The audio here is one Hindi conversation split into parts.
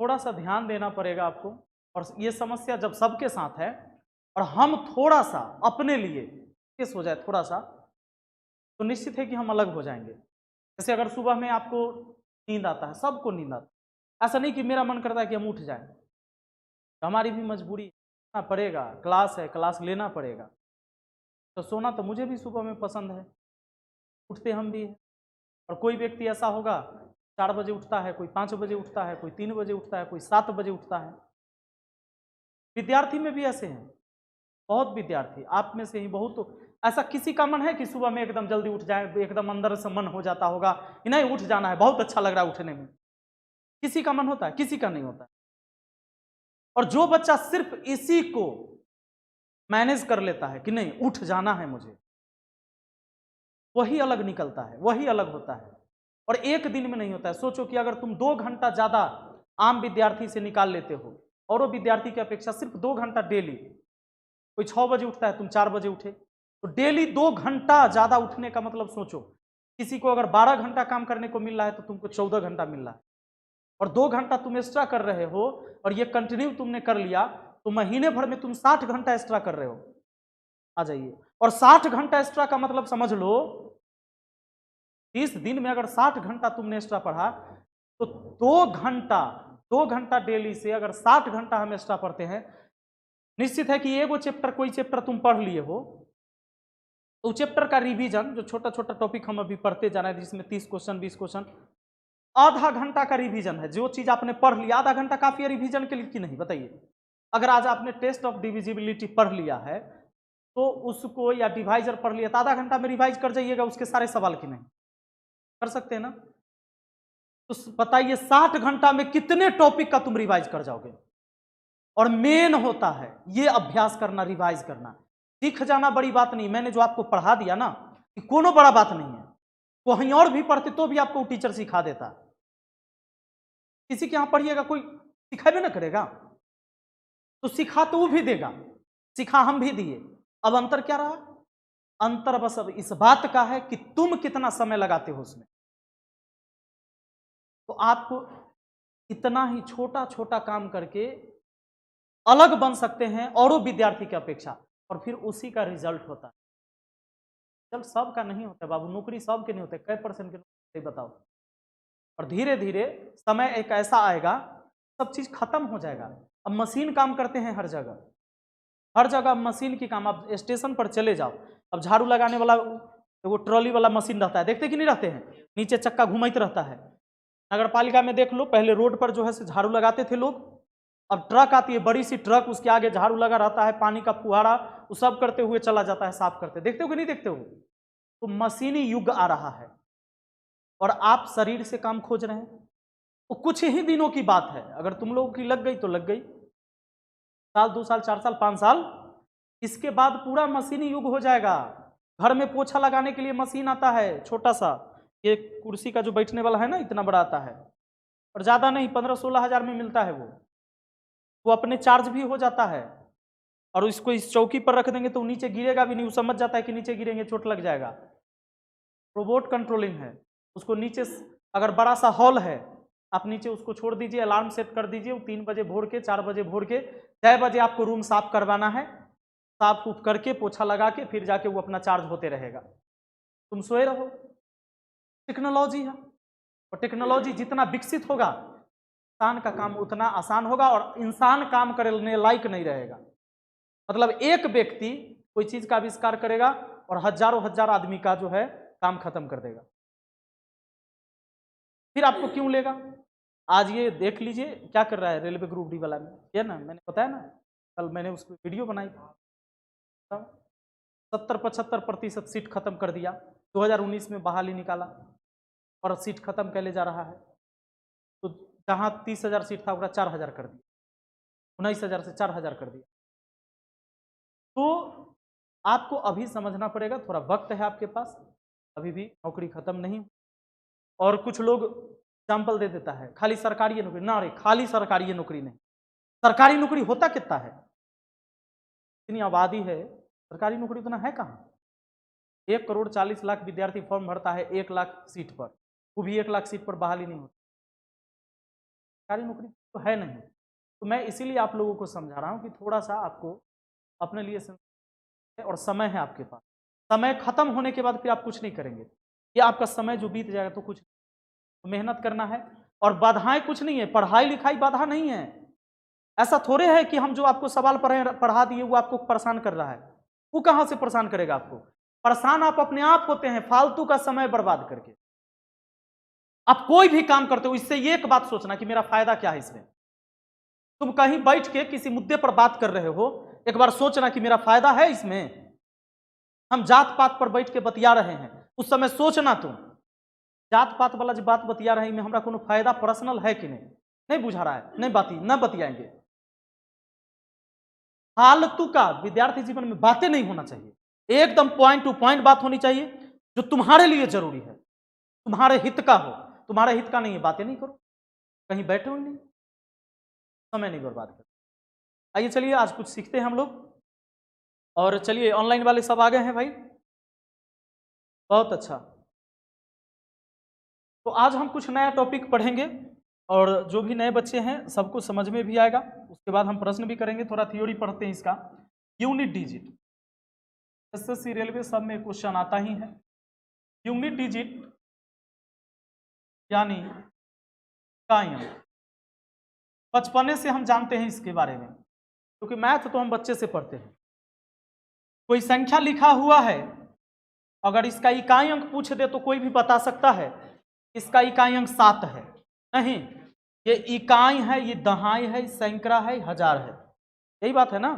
थोड़ा सा ध्यान देना पड़ेगा आपको। और ये समस्या जब सबके साथ है और हम थोड़ा सा अपने लिए केस हो जाए थोड़ा सा, तो निश्चित है कि हम अलग हो जाएंगे। जैसे अगर सुबह में आपको नींद आता है, सबको नींद आता है, ऐसा नहीं कि मेरा मन करता है कि हम उठ जाएं, तो हमारी भी मजबूरी है, पड़ेगा, क्लास है, क्लास लेना पड़ेगा। तो सोना तो मुझे भी सुबह में पसंद है, उठते हम भी हैं। और कोई व्यक्ति ऐसा होगा 4 बजे उठता है, कोई 5 बजे उठता है, कोई 3 बजे उठता है, कोई 7 बजे उठता है। विद्यार्थी में भी ऐसे हैं, बहुत विद्यार्थी आप में से ही बहुत। तो ऐसा किसी का मन है कि सुबह में एकदम जल्दी उठ जाए, एकदम अंदर से मन हो जाता होगा कि नहीं उठ जाना है, बहुत अच्छा लग रहा है उठने में? किसी का मन होता है? किसी का नहीं होता। और जो बच्चा सिर्फ इसी को मैनेज कर लेता है कि नहीं उठ जाना है मुझे, वही अलग निकलता है, वही अलग होता है। और एक दिन में नहीं होता है। सोचो कि अगर तुम 2 घंटा ज्यादा आम विद्यार्थी से निकाल लेते हो, और वो विद्यार्थी की अपेक्षा सिर्फ 2 घंटा डेली, कोई 6 बजे उठता है, तुम 4 बजे उठे, तो डेली 2 घंटा ज्यादा उठने का मतलब सोचो। किसी को अगर 12 घंटा काम करने को मिल रहा है तो तुमको 14 घंटा मिल रहा है, और 2 घंटा तुम एक्स्ट्रा कर रहे हो, और ये कंटिन्यू तुमने कर लिया, तो महीने भर में तुम 60 घंटा एक्स्ट्रा कर रहे हो। आ जाइए। और 60 घंटा एक्स्ट्रा का मतलब समझ लो, 30 दिन में अगर 60 घंटा तुमने एक्स्ट्रा पढ़ा, तो 2 घंटा, 2 घंटा डेली से अगर 60 घंटा हम एक्स्ट्रा पढ़ते हैं, निश्चित है कि एगो चैप्टर, कोई चैप्टर तुम पढ़ लिए हो, तो चैप्टर का रिवीजन, जो छोटा छोटा टॉपिक हम अभी पढ़ते जा रहे हैं जिसमें 30 क्वेश्चन 20 क्वेश्चन, आधा घंटा का रिवीजन है। जो चीज आपने पढ़ लिया, आधा घंटा काफी है रिवीजन के लिए कि नहीं बताइए? अगर आज आपने टेस्ट ऑफ डिविजिबिलिटी पढ़ लिया है, तो उसको, या डिवाइजर पढ़ लिया, तो आधा घंटा में रिवाइज कर जाइएगा उसके सारे सवाल कि नहीं? कर सकते हैं ना? तो बताइए 60 घंटा में कितने टॉपिक का तुम रिवाइज कर जाओगे? और मेन होता है ये अभ्यास करना, रिवाइज करना। सीख जाना बड़ी बात नहीं, मैंने जो आपको पढ़ा दिया ना, कि कोनो बड़ा बात नहीं है। कहीं और भी पढ़ते तो भी आपको टीचर सिखा देता। किसी के यहां पढ़िएगा, कोई सिखाबे ना करेगा, तो सिखा तो वो भी देगा, सिखा हम भी दिए। अब अंतर क्या रहा? अंतर बस अब इस बात का है कि तुम कितना समय लगाते हो उसमें। तो आप इतना ही छोटा छोटा काम करके अलग बन सकते हैं औरों विद्यार्थी की अपेक्षा, और फिर उसी का रिजल्ट होता है। जब सबका नहीं होता बाबू, नौकरी सबके नहीं होते, कै परसेंट के नौकरी बताओ। और धीरे धीरे समय एक ऐसा आएगा, सब चीज खत्म हो जाएगा। अब मशीन काम करते हैं हर जगह, हर जगह मशीन की काम। अब स्टेशन पर चले जाओ, अब झाड़ू लगाने वाला वो ट्रॉली वाला मशीन रहता है, देखते कि नहीं रहते हैं? नीचे चक्का घुमाते रहता है। नगर पालिका में देख लो, पहले रोड पर जो है झाड़ू लगाते थे लोग, अब ट्रक आती है, बड़ी सी ट्रक, उसके आगे झाड़ू लगा रहता है, पानी का फुहारा, वो सब करते हुए चला जाता है, साफ करते। देखते हो कि नहीं देखते हो? तो मशीनी युग आ रहा है, और आप शरीर से काम खोज रहे हैं। वो कुछ ही दिनों की बात है, अगर तुम लोगों की लग गई तो लग गई, साल 2 साल 4 साल 5 साल, इसके बाद पूरा मशीनी युग हो जाएगा। घर में पोछा लगाने के लिए मशीन आता है, छोटा सा, ये कुर्सी का जो बैठने वाला है ना, इतना बड़ा आता है, और ज़्यादा नहीं, 15-16 हज़ार में मिलता है वो अपने चार्ज भी हो जाता है। और इसको इस चौकी पर रख देंगे तो नीचे गिरेगा भी नहीं, वो समझ जाता है कि नीचे गिरेंगे चोट लग जाएगा। रोबोट कंट्रोलिंग है उसको। नीचे अगर बड़ा सा हॉल है, आप नीचे उसको छोड़ दीजिए, अलार्म सेट कर दीजिए, वो 3 बजे भोर के, 4 बजे भोर के, 6 बजे आपको रूम साफ करवाना है, साफ उफ करके पोछा लगा के फिर जाके वो अपना चार्ज होते रहेगा, तुम सोए रहो। टेक्नोलॉजी है, और टेक्नोलॉजी जितना विकसित होगा, इंसान का काम उतना आसान होगा, और इंसान काम करने लायक नहीं रहेगा। मतलब एक व्यक्ति कोई चीज का आविष्कार करेगा और हजारों हजार आदमी का जो है काम खत्म कर देगा। फिर आपको क्यों लेगा? आज ये देख लीजिए क्या कर रहा है रेलवे ग्रुप डी वाला में, ये ना मैंने बताया ना, कल मैंने उसको वीडियो बनाई थी। 70-75% सीट खत्म कर दिया, 2019 में बहाली निकाला, और सीट खत्म कैले जा रहा है। तो जहाँ 30,000 सीट था वह 4,000 कर दिया, 19,000 से 4,000 कर दिया। तो आपको अभी समझना पड़ेगा, थोड़ा वक्त है आपके पास, अभी भी नौकरी खत्म नहीं। और कुछ लोग एग्जाम्पल दे देता है खाली सरकारी नौकरी ना, रे खाली सरकारी नौकरी नहीं, सरकारी नौकरी होता कितना है? इतनी आबादी है, सरकारी नौकरी उतना है कहाँ? 1,40,00,000 विद्यार्थी फॉर्म भरता है 1 लाख सीट पर, वो भी 1 लाख सीट पर बहाली नहीं होती। सरकारी नौकरी तो है नहीं। तो मैं इसीलिए आप लोगों को समझा रहा हूँ कि थोड़ा सा आपको अपने लिए और समय है आपके पास, समय खत्म होने के बाद फिर आप कुछ नहीं करेंगे, ये आपका समय जो बीत जाएगा तो कुछ तो मेहनत करना है। और बाधाएं कुछ नहीं है, पढ़ाई लिखाई बाधा नहीं है। ऐसा थोड़े है कि हम जो आपको सवाल पढ़ा दिए वो आपको परेशान कर रहा है, वो कहां से परेशान करेगा आपको? परेशान आप अपने आप होते हैं फालतू का समय बर्बाद करके। आप कोई भी काम करते हो इससे ये एक बात सोचना कि मेरा फायदा क्या है इसमें। तुम कहीं बैठ के किसी मुद्दे पर बात कर रहे हो, एक बार सोचना कि मेरा फायदा है इसमें। हम जात पात पर बैठ के बतिया रहे हैं, उस समय सोचना तुम जात पात वाला जो बात बतिया रहे हैं हमारा कोनो फायदा पर्सनल है कि नहीं बुझा रहा है, नहीं बतियाएंगे। फालतू का विद्यार्थी जीवन में बातें नहीं होना चाहिए, एकदम पॉइंट टू पॉइंट बात होनी चाहिए जो तुम्हारे लिए जरूरी है, तुम्हारे हित का हो। तुम्हारे हित का नहीं है बातें नहीं करो, कहीं बैठे हो नहीं, समय नहीं बर्बाद करो। आइए चलिए आज कुछ सीखते हैं हम लोग। और चलिए ऑनलाइन वाले सब आ गए हैं भाई, बहुत अच्छा। तो आज हम कुछ नया टॉपिक पढ़ेंगे और जो भी नए बच्चे हैं सबको समझ में भी आएगा। उसके बाद हम प्रश्न भी करेंगे, थोड़ा थ्योरी पढ़ते हैं इसका। यूनिट डिजिट एसएससी रेलवे सब में क्वेश्चन आता ही है। यूनिट डिजिट यानी इकाई अंक, बचपने से हम जानते हैं इसके बारे में, क्योंकि मैथ तो हम बच्चे से पढ़ते हैं। कोई संख्या लिखा हुआ है, अगर इसका इकाई अंक पूछ दे तो कोई भी बता सकता है इसका इकाई अंक 7 है। नहीं, ये इकाई है, ये दहाई है, सैकड़ा है, हजार है, यही बात है ना।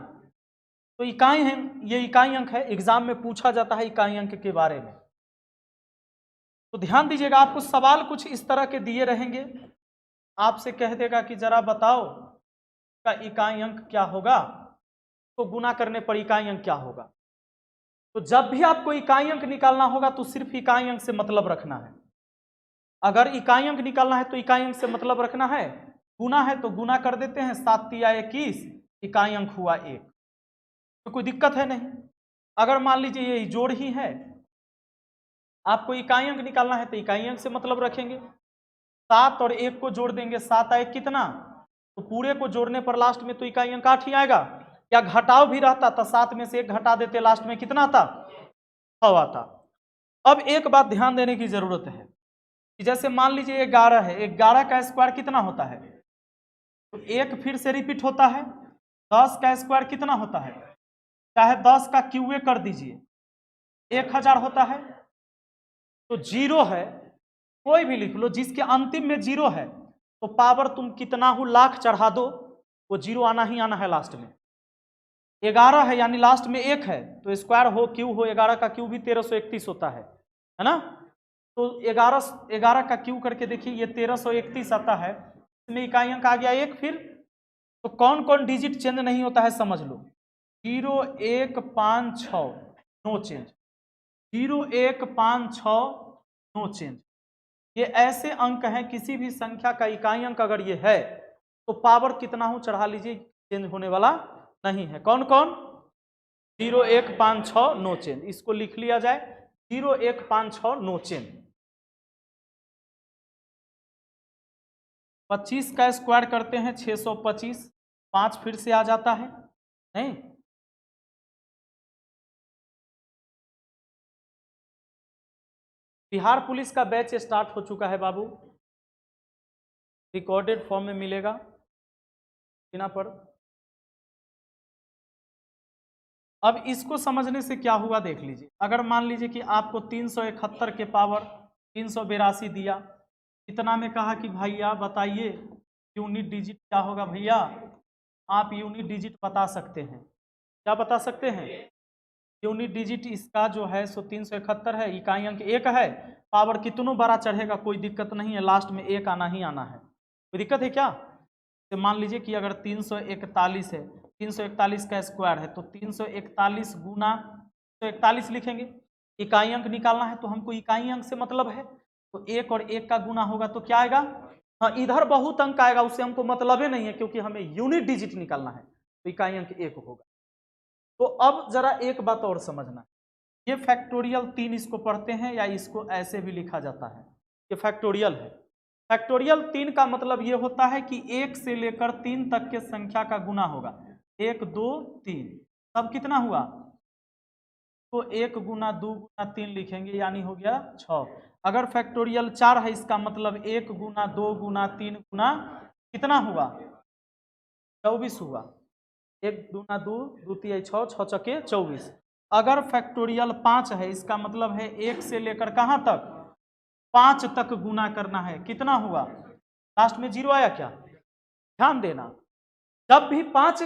तो इकाई है, ये इकाई अंक है, एग्जाम में पूछा जाता है इकाई अंक के बारे में। तो ध्यान दीजिएगा, आपको सवाल कुछ इस तरह के दिए रहेंगे, आपसे कह देगा कि जरा बताओ का इकाई अंक क्या होगा, तो गुना करने पर इकाई अंक क्या होगा। तो जब भी आपको इकाई अंक निकालना होगा तो सिर्फ इकाई अंक से मतलब रखना है। अगर इकाई अंक निकालना है तो इकाई अंक से मतलब रखना है, गुना है तो गुना कर देते हैं, 7 तिया 21, इकाई अंक हुआ 1, तो कोई दिक्कत है नहीं। अगर मान लीजिए ये जोड़ ही है, आपको इकाई अंक निकालना है तो इकाई अंक से मतलब रखेंगे, 7 और 1 को जोड़ देंगे, 7 आए कितना, तो पूरे को जोड़ने पर लास्ट में तो इकाई अंक 8 ही आएगा। या घटाव भी रहता तो 7 में से 1 घटा देते, लास्ट में कितना आता, 6 आता। अब एक बात ध्यान देने की जरूरत है कि जैसे मान लीजिए 11 है, 11 का स्क्वायर कितना होता है, तो 1 फिर से रिपीट होता है। 10 का स्क्वायर कितना होता है, चाहे 10 का क्यूए कर दीजिए, 1000 होता है। तो 0 है, कोई भी लिख लो जिसके अंतिम में 0 है, तो पावर तुम कितना हो लाख चढ़ा दो, वो 0 आना ही आना है लास्ट में। 11 है यानी लास्ट में 1 है, तो स्क्वायर हो क्यू हो, 11 का क्यू भी 1331 होता है ना। तो 11 का क्यू करके देखिए, ये 1331 आता है, इसमें इकाई अंक आ गया 1। फिर तो कौन कौन डिजिट चेंज नहीं होता है समझ लो, 0 1 5 6 नो चेंज, 0 1 5 6 नो चेंज। ये ऐसे अंक हैं, किसी भी संख्या का इकाई अंक अगर ये है तो पावर कितना हो चढ़ा लीजिए, चेंज होने वाला नहीं है। कौन कौन, 0 1 5 6 नो चेंज, इसको लिख लिया जाए, 0 1 5 6 नो चेंज। 25 का स्क्वायर करते हैं 625, 5 फिर से आ जाता है नहीं। बिहार पुलिस का बैच स्टार्ट हो चुका है बाबू, रिकॉर्डेड फॉर्म में मिलेगा बिना पर। अब इसको समझने से क्या हुआ देख लीजिए, अगर मान लीजिए कि आपको 371 के पावर 382 दिया, इतना में कहा कि भैया बताइए यूनिट डिजिट क्या होगा। भैया आप यूनिट डिजिट बता सकते हैं, क्या बता सकते हैं, यूनिट डिजिट इसका जो है सो 371 है, इकाई अंक 1 है, पावर कितनों बड़ा चढ़ेगा कोई दिक्कत नहीं है, लास्ट में 1 आना ही आना है, कोई दिक्कत है क्या। तो मान लीजिए कि अगर 341 है, 341 का स्क्वायर है, तो 341 गुना 141 लिखेंगे। इकाई अंक निकालना है तो हमको इकाई अंक से मतलब है, तो 1 और 1 का गुना होगा तो क्या आएगा, हाँ इधर बहुत अंक आएगा, उससे हमको मतलब ही नहीं है, क्योंकि हमें यूनिट डिजिट निकालना है, तो इकाई अंक 1 होगा। तो अब जरा एक बात और समझना, ये फैक्टोरियल 3 इसको पढ़ते हैं या इसको ऐसे भी लिखा जाता है, ये फैक्टोरियल है, फैक्टोरियल 3 का मतलब ये होता है कि 1 से लेकर 3 तक के संख्या का गुना होगा। 1 2 3 तब कितना हुआ, तो 1 गुना 2 गुना 3 लिखेंगे यानी हो गया 6। अगर फैक्टोरियल 4 है इसका मतलब 1 गुना 2 गुना 3 गुना कितना हुआ, 24 हुआ। 1 दूना 2 2 तिहाई 6 6 चौके 24। अगर फैक्टोरियल 5 है इसका मतलब है 1 से लेकर कहाँ तक, 5 तक गुना करना है, कितना हुआ, लास्ट में 0 आया क्या, ध्यान देना। जब भी 5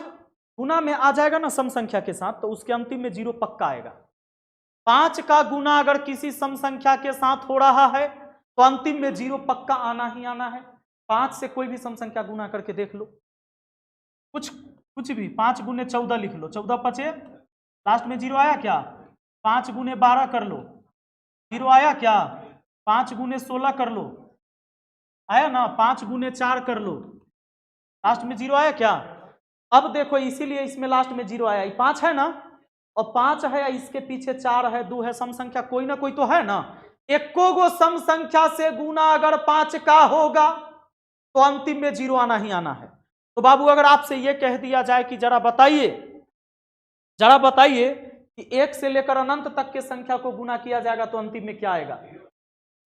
गुना में आ जाएगा ना सम संख्या के साथ तो उसके अंतिम में 0 पक्का आएगा। 5 का गुना अगर किसी सम संख्या के साथ हो रहा है तो अंतिम में 0 पक्का आना ही आना है। 5 से कोई भी सम संख्या गुना करके देख लो, कुछ भी, 5 गुने 14 लिख लो, 14 पचे लास्ट में 0 आया क्या, 5 गुने 12 कर लो, 0 आया क्या, 5 गुने 16 कर लो, आया ना, 5 गुने 4 कर लो, लास्ट में 0 आया क्या। अब देखो इसीलिए इसमें लास्ट में 0 आया, 5 है ना, और 5 है, इसके पीछे 4 है, 2 है, सम संख्या कोई ना कोई तो है ना। एको गो सम संख्या से गुना अगर 5 का होगा तो अंतिम में 0 आना ही आना है। तो बाबू अगर आपसे यह कह दिया जाए कि जरा बताइए कि 1 से लेकर अनंत तक के संख्या को गुना किया जाएगा तो अंतिम में क्या आएगा,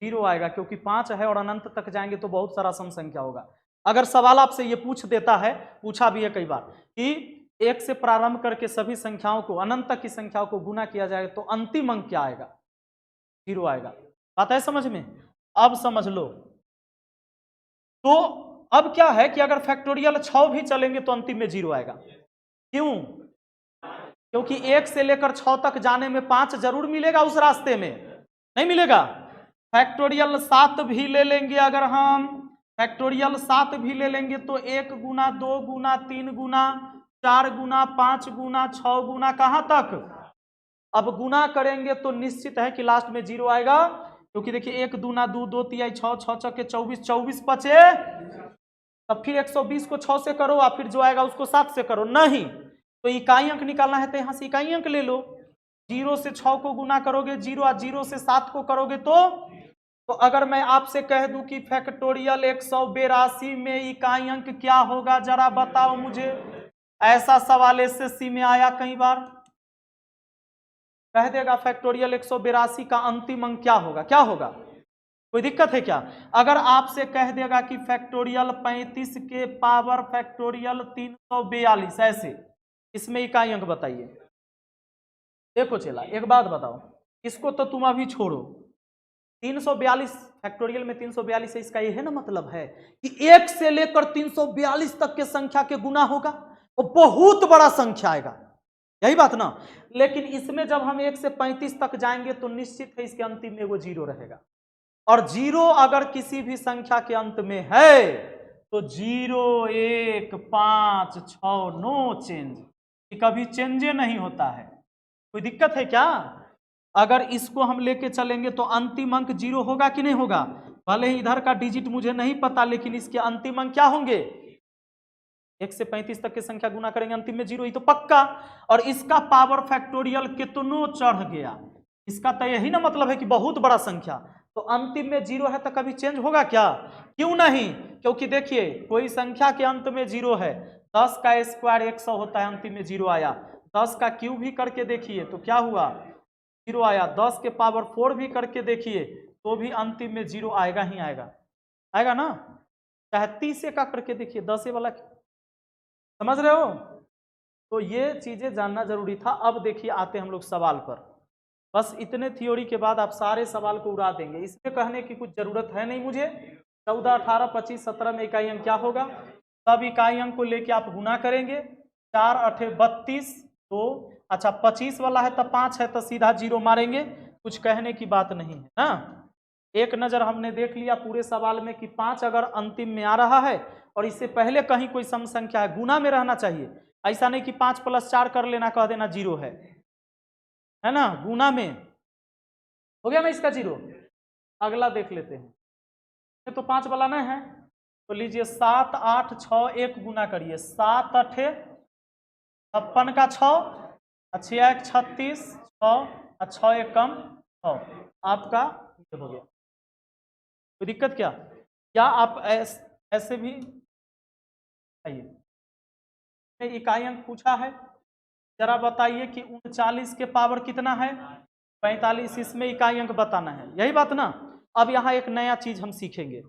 0 आएगा, क्योंकि 5 है और अनंत तक जाएंगे तो बहुत सारा सम संख्या होगा। अगर सवाल आपसे ये पूछ देता है, पूछा भी है कई बार, कि 1 से प्रारंभ करके सभी संख्याओं को, अनंत तक की संख्याओं को गुना किया जाएगा तो अंतिम अंक क्या आएगा, 0 आएगा। बात है समझ में, अब समझ लो। तो अब क्या है कि अगर फैक्टोरियल 6 भी चलेंगे तो अंतिम में 0 आएगा। क्यों, क्योंकि 1 से लेकर 6 तक जाने में 5 जरूर मिलेगा, उस रास्ते में नहीं मिलेगा। फैक्टोरियल 7 भी ले लेंगे, अगर हम फैक्टोरियल 7 भी ले लेंगे तो 1 गुना 2 गुना 3 गुना 4 गुना 5 गुना 6 गुना कहां तक, अब गुना करेंगे तो निश्चित है कि लास्ट में 0 आएगा, क्योंकि देखिए 1 दूना 2 2 तिहाई 6 6 चौके 24 24 बचे, तब फिर 120 को 6 से करो और फिर जो आएगा उसको 7 से करो, नहीं तो इकाई अंक निकालना है तो यहां से इकाई अंक ले लो। 0 से 6 को गुना करोगे 0 और 0 से 7 को करोगे तो अगर मैं आपसे कह दूं कि फैक्टोरियल 182 में इकाई अंक क्या होगा, जरा बताओ मुझे। ऐसा सवाल एसएससी में आया कई बार, कह देगा फैक्टोरियल 182 का अंतिम अंक क्या होगा, क्या होगा, कोई दिक्कत है क्या। अगर आपसे कह देगा कि फैक्टोरियल 35 के पावर फैक्टोरियल 342, ऐसे, इसमें इकाई अंक बताइए। देखो चला एक बात बताओ, इसको तो तुम अभी छोड़ो, 342 फैक्टोरियल में 342 है, इसका यह ना मतलब है कि 1 से लेकर 342 तक के संख्या के गुना होगा, वो बहुत बड़ा संख्या आएगा, यही बात ना। लेकिन इसमें जब हम 1 से 35 तक जाएंगे तो निश्चित है इसके अंतिम में वो 0 रहेगा, और 0 अगर किसी भी संख्या के अंत में है तो 0 1 5 6 नो चेंज, कभी चेंजे नहीं होता है। कोई दिक्कत है क्या। अगर इसको हम लेके चलेंगे तो अंतिम अंक 0 होगा कि नहीं होगा, भले ही इधर का डिजिट मुझे नहीं पता, लेकिन इसके अंतिम अंक क्या होंगे, 1 से 35 तक की संख्या गुना करेंगे अंतिम में 0 ही तो पक्का। और इसका पावर फैक्टोरियल कितनों चढ़ गया, इसका तो यही ना मतलब है कि बहुत बड़ा संख्या, तो अंतिम में 0 है तो कभी चेंज होगा क्या, क्यों नहीं। क्योंकि देखिए कोई संख्या के अंत में 0 है, 10 का स्क्वायर 100 होता है, अंतिम में 0 आया, 10 का क्यूब भी करके देखिए तो क्या हुआ, 0 आया, 10 के पावर 4 भी करके देखिए तो भी अंतिम में 0 आएगा ही आएगा, आएगा ना। चाहे 30 का करके देखिए, 10 वाला, समझ रहे हो। तो ये चीजें जानना जरूरी था। अब देखिए आते हम लोग सवाल पर, बस इतने थ्योरी के बाद आप सारे सवाल को उड़ा देंगे, इसमें कहने की कुछ जरूरत है नहीं मुझे। 14 18 25 17 में इकाई अंक क्या होगा, सब इकाई अंक को लेके आप गुना करेंगे, 4 8 32, तो अच्छा 25 वाला है तो 5 है तो सीधा 0 मारेंगे, कुछ कहने की बात नहीं है ना। एक नजर हमने देख लिया पूरे सवाल में कि 5 अगर अंतिम में आ रहा है और इससे पहले कहीं कोई सम संख्या है, गुना में रहना चाहिए, ऐसा नहीं कि 5 + 4 कर लेना कह देना 0 है ना, गुना में हो गया ना इसका 0। अगला देख लेते हैं, तो 5 वाला नहीं है तो लीजिए 7 8 6 1 गुना करिए, 7 8 56 का 6, 6 1 36, 6 6 1 कम 6, आपका ये हो गया। कोई दिक्कत क्या, या आप ऐसे भी आइए, इकाई अंक पूछा है, जरा बताइए कि 39 के पावर कितना है 45, इसमें इकाई अंक बताना है, यही बात ना। अब यहाँ एक नया चीज हम सीखेंगे।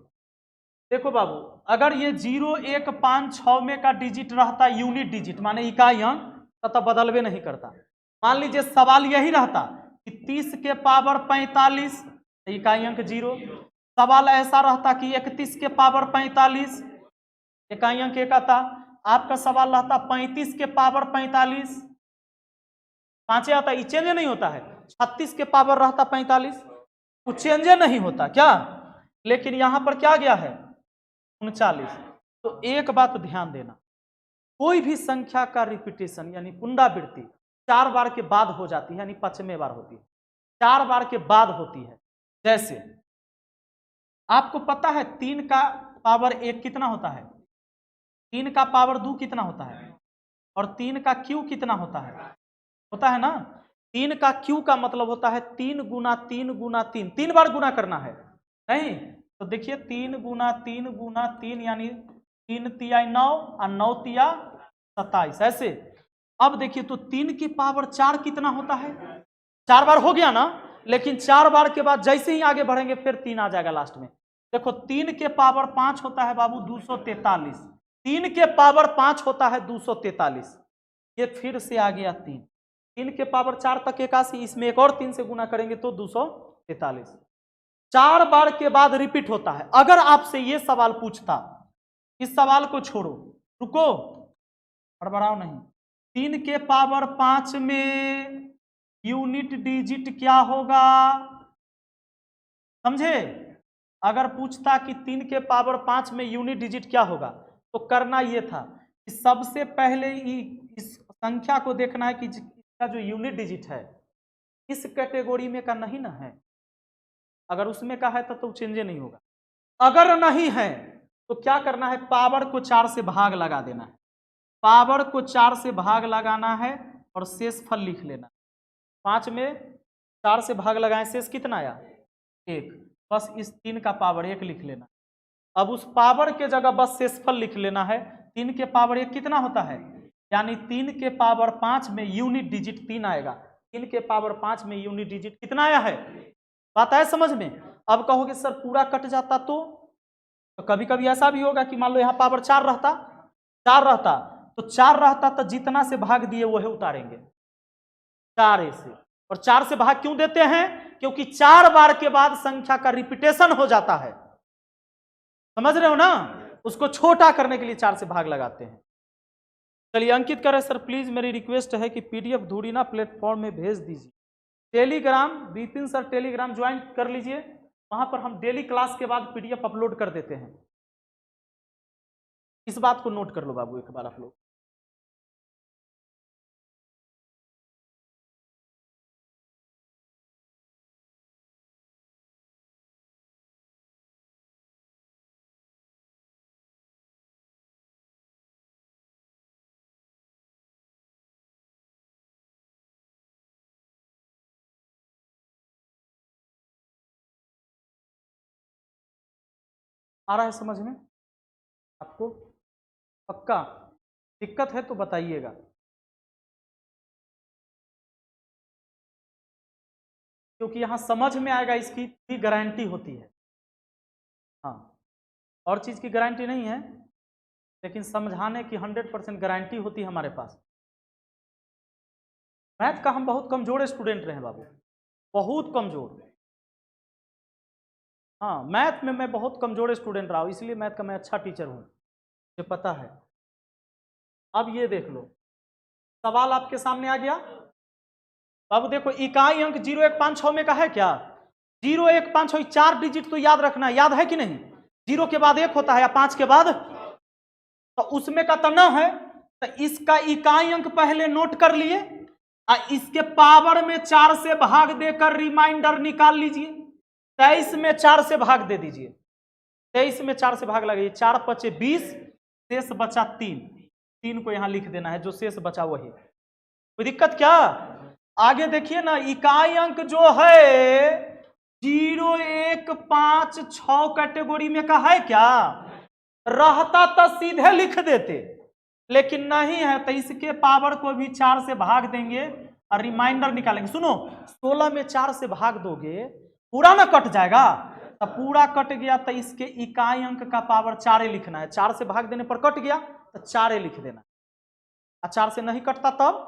देखो बाबू, अगर ये 0 1 5 6 में का डिजिट रहता यूनिट डिजिट माने इकाई अंक, तब बदलवे नहीं करता। मान लीजिए सवाल यही रहता कि 30 के पावर 45 इकाई अंक 0, सवाल ऐसा रहता कि 31 के पावर 45 इकाई अंक 1 आता, आपका सवाल रहता 35 के पावर 45 5 आता, ये चेंज नहीं होता है। 36 के पावर रहता 45, कुछ चेंज नहीं होता क्या, लेकिन यहां पर क्या गया है 39। तो एक बात ध्यान देना, कोई भी संख्या का रिपीटेशन यानी पुनरावृत्ति 4 बार के बाद हो जाती है, यानी 5वें बार होती है, 4 बार के बाद होती है। जैसे आपको पता है 3 का पावर 1 कितना होता है, 3 का पावर 2 कितना होता है, और 3 का क्यू कितना होता है ना। 3 का क्यू का मतलब होता है 3 गुना 3 गुना 3, 3 बार गुना करना है नहीं। तो देखिए 3 गुना 3 गुना 3 यानी 3 तिया 9 और 9 तिया 27 ऐसे। अब देखिए तो 3 की पावर 4 कितना होता है, 4 बार हो गया ना, लेकिन 4 बार के बाद जैसे ही आगे बढ़ेंगे फिर 3 आ जाएगा लास्ट में। देखो 3 के पावर 5 होता है बाबू 243, 3 के पावर 5 होता है 243, ये फिर से आ गया 3, 3 के पावर 4 तक 81, इसमें एक और 3 से गुना करेंगे तो 243, 4 बार के बाद रिपीट होता है। अगर आपसे ये सवाल पूछता, इस सवाल को छोड़ो, रुको हड़बड़ाओ नहीं, 3 के पावर 5 में यूनिट डिजिट क्या होगा, समझे। अगर पूछता कि 3 के पावर 5 में यूनिट डिजिट क्या होगा, तो करना यह था कि सबसे पहले इस संख्या को देखना है कि इसका जो यूनिट डिजिट है इस कैटेगरी में का नहीं ना है, अगर उसमें का है तो चेंज नहीं होगा। अगर नहीं है तो क्या करना है, पावर को 4 से भाग लगा देना है, पावर को 4 से भाग लगाना है और शेषफल लिख लेना। 5 में 4 से भाग लगाएं, शेष कितना आया 1, बस इस 3 का पावर 1 लिख लेना। अब उस पावर के जगह बस शेषफल लिख लेना है। 3 के पावर 1 कितना होता है, यानी 3 के पावर 5 में यूनिट डिजिट 3 आएगा। 3 के पावर 5 में यूनिट डिजिट कितना आया है, बात है समझ में। अब कहोगे सर पूरा कट जाता तो कभी कभी ऐसा भी होगा कि मान लो यहाँ पावर 4 रहता, 4 रहता तो 4 रहता तो जितना से भाग दिए वह उतारेंगे 4 से, और 4 से भाग क्यों देते हैं, क्योंकि 4 बार के बाद संख्या का रिपीटेशन हो जाता है, समझ रहे हो ना, उसको छोटा करने के लिए 4 से भाग लगाते हैं। चलिए अंकित करें सर प्लीज, मेरी रिक्वेस्ट है कि पीडीएफ धुरीना प्लेटफॉर्म में भेज दीजिए। Telegram Vipin sir Telegram join कर लीजिए, वहां पर हम डेली क्लास के बाद पीडीएफ अपलोड कर देते हैं। इस बात को नोट कर लो बाबू एक बार आप लोग। आ रहा है समझ में आपको, पक्का दिक्कत है तो बताइएगा। क्योंकि यहां समझ में आएगा इसकी भी गारंटी होती है, हाँ और चीज की गारंटी नहीं है, लेकिन समझाने की 100% गारंटी होती है हमारे पास। मैथ का हम बहुत कमजोर स्टूडेंट रहे बाबू, बहुत कमजोर, हाँ मैथ में मैं बहुत कमजोर स्टूडेंट रहा हूँ, इसलिए मैथ का मैं अच्छा टीचर हूँ, मुझे पता है। अब ये देख लो, सवाल आपके सामने आ गया। अब देखो इकाई अंक 0 1 5 6 में का है क्या, 0 1 5 6 4 डिजिट तो याद रखना, याद है कि नहीं, 0 के बाद 1 होता है या 5 के बाद, तो उसमें का तो न है, तो इसका इकाई अंक पहले नोट कर लिए, इसके पावर में 4 से भाग देकर रिमाइंडर निकाल लीजिए। 23 में 4 से भाग दे दीजिए, 23 में 4 से भाग लगाइए, 4 5 20, शेष बचा 3, 3 को यहां लिख देना है, जो शेष बचा वही। कोई दिक्कत क्या, आगे देखिए ना, इकाई अंक जो है 0 1 5 6 कैटेगरी में का है क्या? रहता तो सीधे लिख देते, लेकिन नहीं है तो इसके पावर को भी 4 से भाग देंगे और रिमाइंडर निकालेंगे। सुनो, 16 में 4 से भाग दोगे पूरा ना कट जाएगा, तो पूरा कट गया तो इसके इकाई अंक का पावर 4 लिखना है। 4 से भाग देने पर कट गया तो 4 लिख देना, और 4 से नहीं कटता तब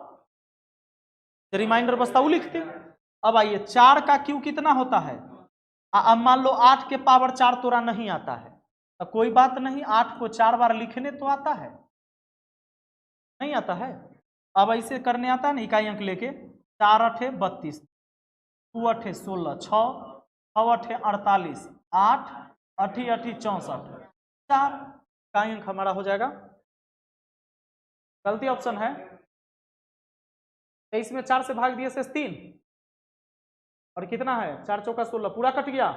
रिमाइंडर बचता वो लिखते। अब आइए 4 का क्यू कितना होता है? अब मान लो 8 के पावर 4 तोरा नहीं आता है तो कोई बात नहीं, 8 को 4 बार लिखने तो आता है, नहीं आता है। अब ऐसे करने आता है ना, इकाई अंक लेके 4 8 32, 2 8 16, 6 6 8 48, 8 8 8 64, 4 इकाई अंक हमारा हो जाएगा। गलती ऑप्शन है 23 में 4 से भाग दिए शेष 3, और कितना है 4 चौका 16, पूरा कट गया।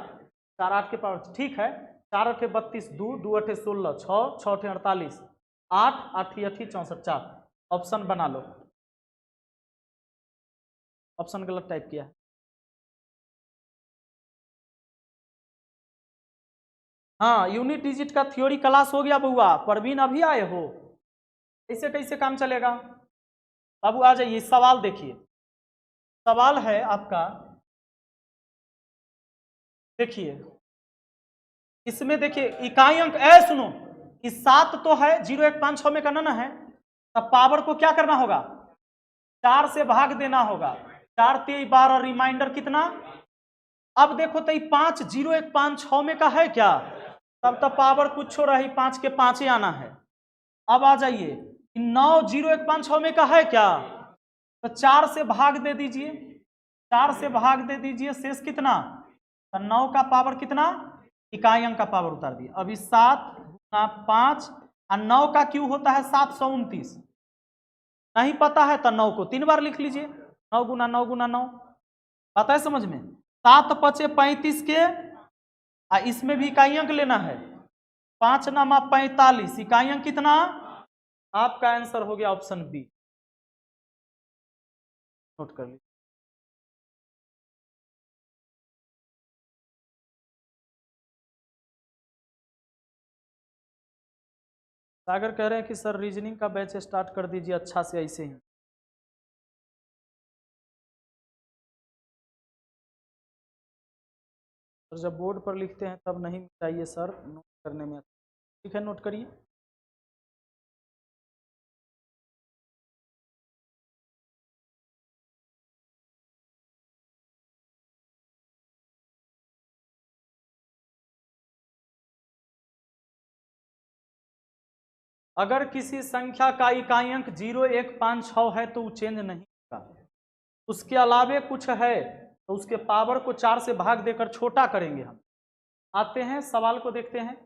4 8 के पावर, ठीक है, 4 8 32, 2 2 8 16, 6 6 8 48, 8 8 8 64, 4 ऑप्शन बना लो। ऑप्शन गलत टाइप किया है। हाँ, यूनिट डिजिट का थ्योरी क्लास हो गया बउआ, परवीन अभी आए हो, ऐसे कैसे काम चलेगा? बाबू आ जाइए, सवाल देखिए। सवाल है आपका, देखिए इसमें देखिए इकाई अंक सुनो कि 7 तो है, 0 1 5 6 में करना ना है, तब पावर को क्या करना होगा? 4 से भाग देना होगा। 4 3 12, रिमाइंडर कितना? अब देखो तो 5 0 1 5 6 में का है क्या? तब तक पावर कुछ रही, 5 के 5 ही आना है। अब आ जाइए 9 0 1 5 6 में का है क्या? तो 4 से भाग दे दीजिए, 4 से भाग दे दीजिए, शेष कितना? तो 9 का पावर कितना? इकाई अंक का पावर उतार दिया। अभी 7 गुना 5 और 9 का क्यू होता है 729, नहीं पता है तो 9 को 3 बार लिख लीजिए, 9 गुना 9 गुना 9, आता है समझ में? 7 5 35 के, इसमें भी इकाई अंक लेना है, 5 नामा 45, इकाई अंक कितना? आपका आंसर हो गया ऑप्शन बी, नोट कर लीजिए। सागर कह रहे हैं कि सर रीजनिंग का बैच स्टार्ट कर दीजिए अच्छा से, ऐसे ही। सर जब बोर्ड पर लिखते हैं तब नहीं चाहिए सर, नोट करने में। ठीक है, नोट करिए। अगर किसी संख्या का इकाई अंक 0 1 5 6 है तो वो चेंज नहीं होगा, उसके अलावे कुछ है तो उसके पावर को 4 से भाग देकर छोटा करेंगे हम। आते हैं सवाल को देखते हैं।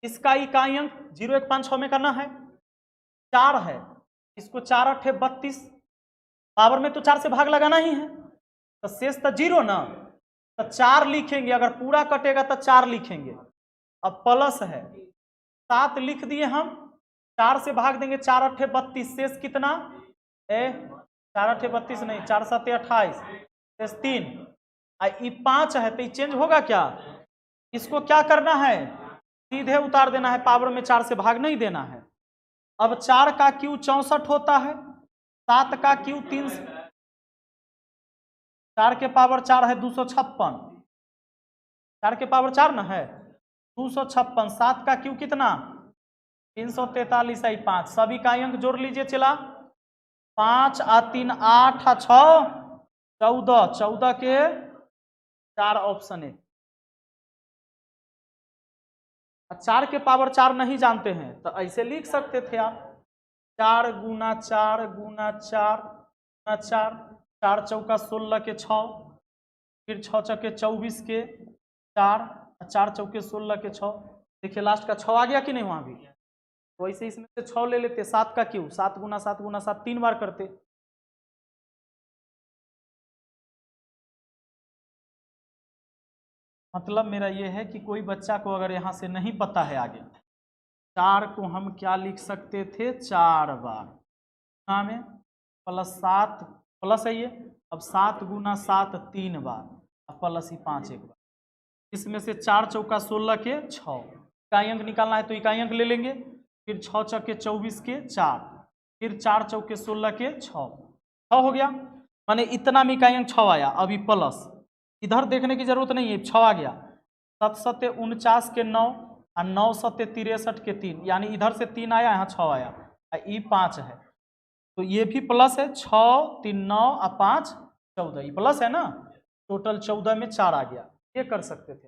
इसका इकाई अंक 0 1 5 6 में करना है, 4 है, इसको 4 8 32, पावर में तो 4 से भाग लगाना ही है, तो शेष तो 0 ना, तो 4 लिखेंगे, अगर पूरा कटेगा तो 4 लिखेंगे। अब प्लस है 7 लिख दिए हम, 4 से भाग देंगे, 4 8 32, शेष कितना? 4 8 32 नहीं, 4 7 28, शेष 3, 5 है तो चेंज होगा क्या? इसको क्या करना है? सीधे उतार देना है, पावर में 4 से भाग नहीं देना है। अब 4 का क्यू 64 होता है, 7 का क्यू 3, 4 के पावर 4 है 256, 4 के पावर 4 ना है 256, 7 का क्यू कितना? 343 आई 5, सभी का अंक जोड़ लीजिए, चला 5 आ 3 8 आ 6 14, 14 के 4 ऑप्शन है। 4 के पावर 4 नहीं जानते हैं तो ऐसे लिख सकते थे आप, 4 गुना 4 गुना 4 गुना 4, 4 चौका 16 के 6, फिर 6 चौके 24 के 4, 4 चौके 16 के 6, देखिए लास्ट का 6 आ गया कि नहीं वहां भी, तो वैसे इसमें से 6 ले लेते। 7 का क्यू 7 गुना 7 गुना 7 3 बार करते। मतलब मेरा यह है कि कोई बच्चा को अगर यहाँ से नहीं पता है आगे, 4 को हम क्या लिख सकते थे? 4 बार गुना में प्लस 7 प्लस है ये, अब 7 गुना 7 3 बार, अब प्लस ही 5 एक बार, इसमें से 4 चौका 16 के 6, इकाई अंक निकालना है तो इकाई अंक ले लेंगे, फिर 6 चौके 24 के 4, फिर 4 चौके 16 के 6 हो गया। माने इतना में इकाई अंक 6 आया। अभी प्लस इधर देखने की जरूरत नहीं है, 6 आ गया। 7 सत्ते 49 के 9 और 9 सत्ते 63 के 3, यानी इधर से 3 आया, यहाँ 6 आया, ये 5 है तो ये भी प्लस है। 6 3 9 और 5 14, ये प्लस है ना, टोटल 14 में 4 आ गया। ये कर सकते थे।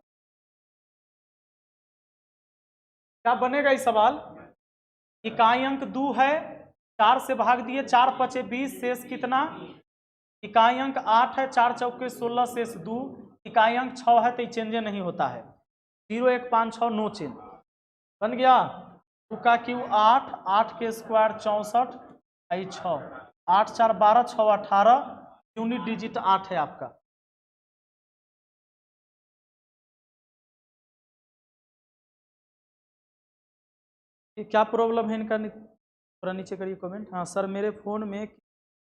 क्या बनेगा इस सवाल? इकाई अंक 2 है, 4 से भाग दिए, 4 पचे 20, शेष कितना? इकाई अंक 8 है, 4 चौके 16, शेष 2। इकाई अंक 6 है तो ये चेंज नहीं होता है, 0 1 5 6 नो चेंज। बन गया। 2 का क्यू 8, 8 के स्क्वायर 64, 6, 8 4 12, 6 18, यूनिट डिजिट 8 है आपका। ये क्या प्रॉब्लम है इनका? थोड़ा नीचे करिए कमेंट। हाँ सर, मेरे फ़ोन में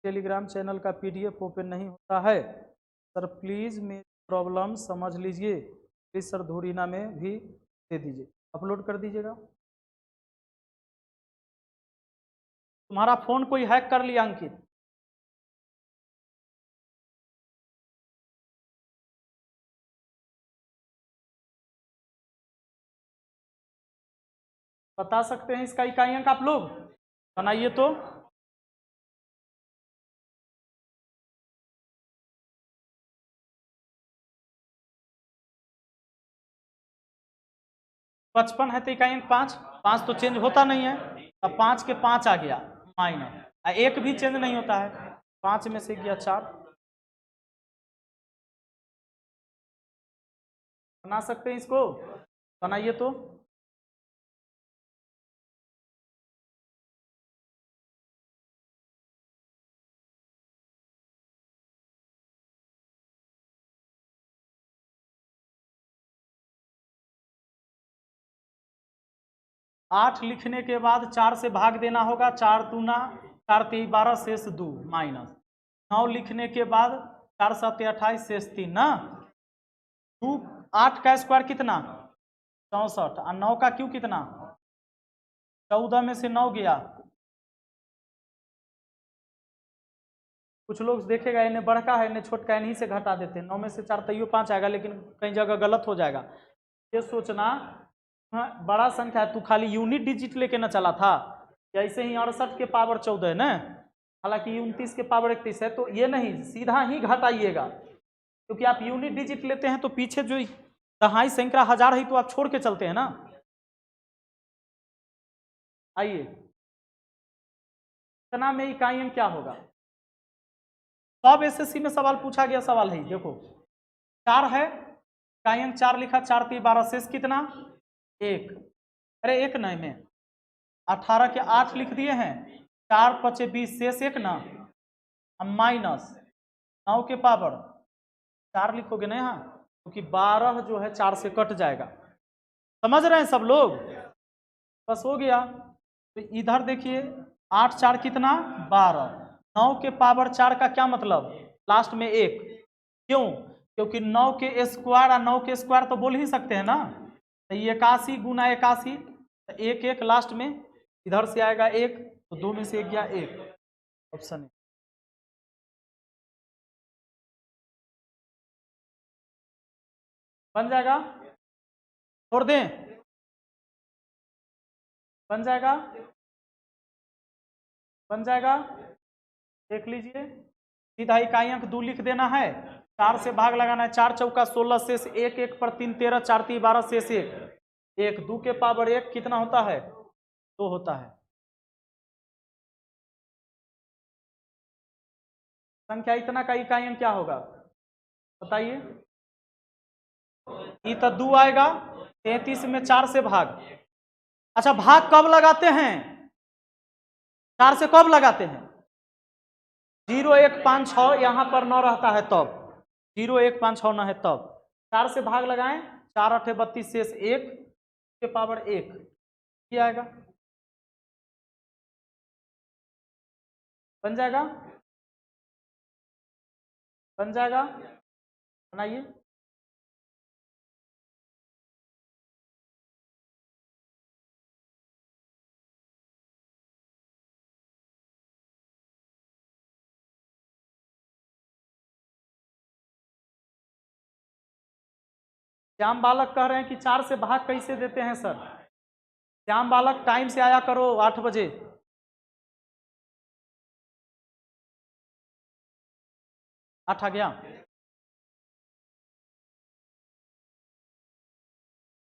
टेलीग्राम चैनल का पीडीएफ ओपन नहीं होता है सर, प्लीज़ मेरी प्रॉब्लम समझ लीजिए, प्लीज़ सर धुरीना में भी दे दीजिए, अपलोड कर दीजिएगा। तुम्हारा फ़ोन कोई हैक कर लिया अंकित? बता सकते हैं इसका इकाई अंक आप लोग? बनाइए तो। 55 है तो इकाई अंक 5, 5 तो चेंज होता नहीं है, अब 5 के 5 आ गया माइनस, एक भी चेंज नहीं होता है, 5 में से गया 4। बना सकते हैं इसको? बनाइए तो। 8 लिखने के बाद 4 से भाग देना होगा, 4 दूना 4 3 12, शेष 2 माइनस। 9 लिखने के बाद 4 7 28, शेष 3 ना। 2 8 का स्क्वायर कितना? 64, और 9 का क्यू कितना? 14 में से 9 गया। कुछ लोग देखेगा इन्हें बड़का है इन्हें छोटका, इन्हीं से घटा देते हैं। 9 में से 4 तैयो 5 आएगा, लेकिन कई जगह गलत हो जाएगा। ये सोचना, हाँ, बड़ा संख्या है, तू खाली यूनिट डिजिट लेके ना चला था, ऐसे ही 68 के पावर 14 है ना, हालांकि 29 के पावर 31 है, तो ये नहीं, सीधा ही घटाइएगा, क्योंकि आप यूनिट डिजिट लेते हैं तो पीछे जो दहाई संख्या हजार है तो आप छोड़ के चलते हैं ना। आइए, इतना में इकाई अंक क्या होगा? सब एसएससी में सवाल पूछा गया सवाल है, देखो 4 है, इकाई अंक 4 लिखा, 4 3 12, शेष कितना? 1, अरे 1 नहीं में 18 के 8 लिख दिए हैं, 4 5 20, शेष 1 ना, माइनस 9 के पावर 4 लिखोगे ना यहाँ, क्योंकि 12 जो है 4 से कट जाएगा। समझ रहे हैं सब लोग? बस हो गया। तो इधर देखिए 8 4 कितना? 12, 9 के पावर 4 का क्या मतलब? लास्ट में 1, क्यों? क्योंकि 9 के स्क्वायर और 9 के स्क्वायर तो बोल ही सकते हैं ना, तो 81 गुना 81, 1 1 लास्ट में, इधर से आएगा 1, तो 2 में से 1 गया 1, ऑप्शन है। बन जाएगा? छोड़ दें? बन जाएगा? बन जाएगा? देख लीजिए, सीधा इकाई अंक 2 लिख देना है, 4 से भाग लगाना है, 4 चौका 16, शेष 1 1 पर 3 13, 4 3 12, शेष 1, 1 2 के पावर 1 कितना होता है? 2 होता है। संख्या इतना का इकाई अंक क्या होगा बताइए? ये तो 2 आएगा, 33 में 4 से भाग। अच्छा, भाग कब लगाते हैं? 4 से कब लगाते हैं? 0 1 5 6 यहाँ पर 9 रहता है तब, 0 1 5 6 9 है तब 4 से भाग लगाएं, 4 8 32, शेष 1 के पावर 1, क्या आएगा? बन जाएगा? बन जाएगा? बनाइए। श्याम बालक कह रहे हैं कि 4 से भाग कैसे देते हैं सर? श्याम बालक टाइम से आया करो 8 बजे। आठ आ गया।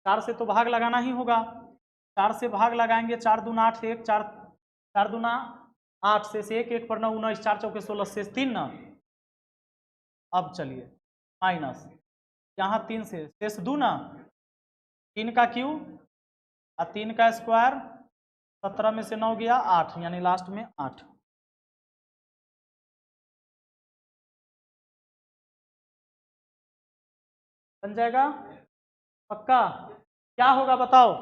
4 से तो भाग लगाना ही होगा। 4 से भाग लगाएंगे, 4 दूना 8 से 1, 4 दूना 8 से 1, 1 पर 9, 19, 4 चौके 16 से 3 ना। अब चलिए माइनस यहाँ 3 से शेष 2 ना, 3 का क्यूब और 3 का स्क्वायर, 17 में से 9 गया 8, यानी लास्ट में 8। बन जाएगा पक्का? क्या होगा बताओ?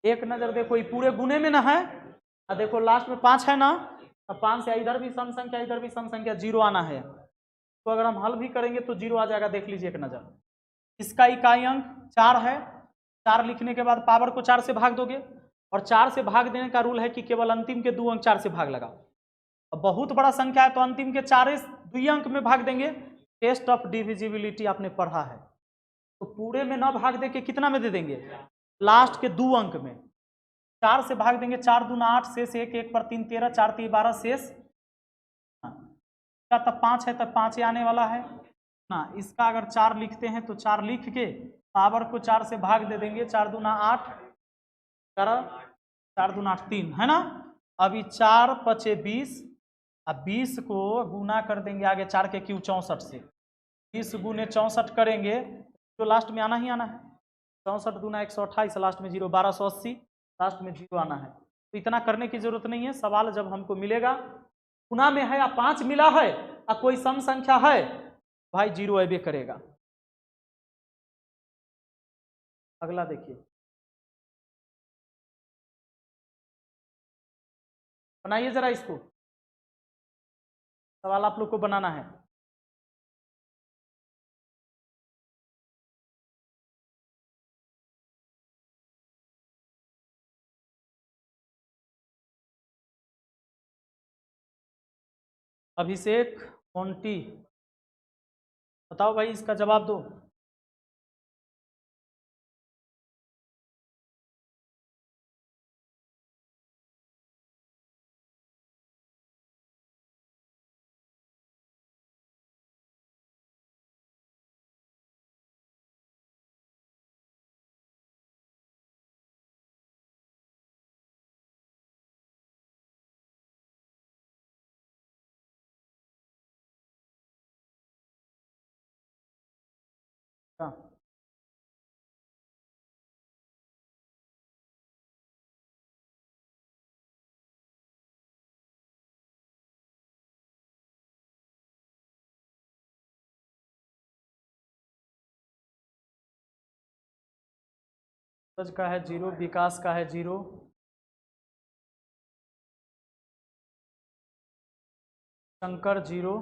एक नजर देखो, ये पूरे गुने में ना है, और देखो लास्ट में 5 है ना, अब 5 से इधर भी सम संख्या इधर भी सम संख्या, 0 आना है। तो अगर हम हल भी करेंगे तो 0 आ जाएगा, देख लीजिए एक नजर। इसका इकाई अंक 4 है, 4 लिखने के बाद पावर को 4 से भाग दोगे, और 4 से भाग देने का रूल है कि केवल अंतिम के 2 अंक 4 से भाग लगाओ। अब बहुत बड़ा संख्या है तो अंतिम के 4 2 अंक में भाग देंगे। टेस्ट ऑफ डिविजिबिलिटी आपने पढ़ा है, तो पूरे में ना भाग दे के कितना में दे देंगे? लास्ट के 2 अंक में 4 से भाग देंगे। 4 दूना 8 शेष 1, 1 पर 3 13, 4 3 12 शेष का तब 5 है, तब 5 ही आने वाला है ना। इसका अगर 4 लिखते हैं तो 4 लिख के पावर को 4 से भाग दे देंगे। 4 दूना 8, 4 दूना 8 3 है ना। अभी 4 पचे 20, अब 20 को गुना कर देंगे आगे 4 के क्यूब 64 से, 20 गुने 64 करेंगे तो लास्ट में आना ही आना है। 64 दूना 128, लास्ट में 0, 1280, लास्ट में 0 आना है। तो इतना करने की जरूरत नहीं है। सवाल जब हमको मिलेगा गुना में है या 5 मिला है या कोई सम संख्या है, भाई 0 अबे करेगा। अगला देखिए, बनाइए जरा इसको, सवाल आप लोग को बनाना है। अभिषेक मोंटी, बताओ भाई, इसका जवाब दो। सूरज का है 0, विकास का है 0, शंकर 0।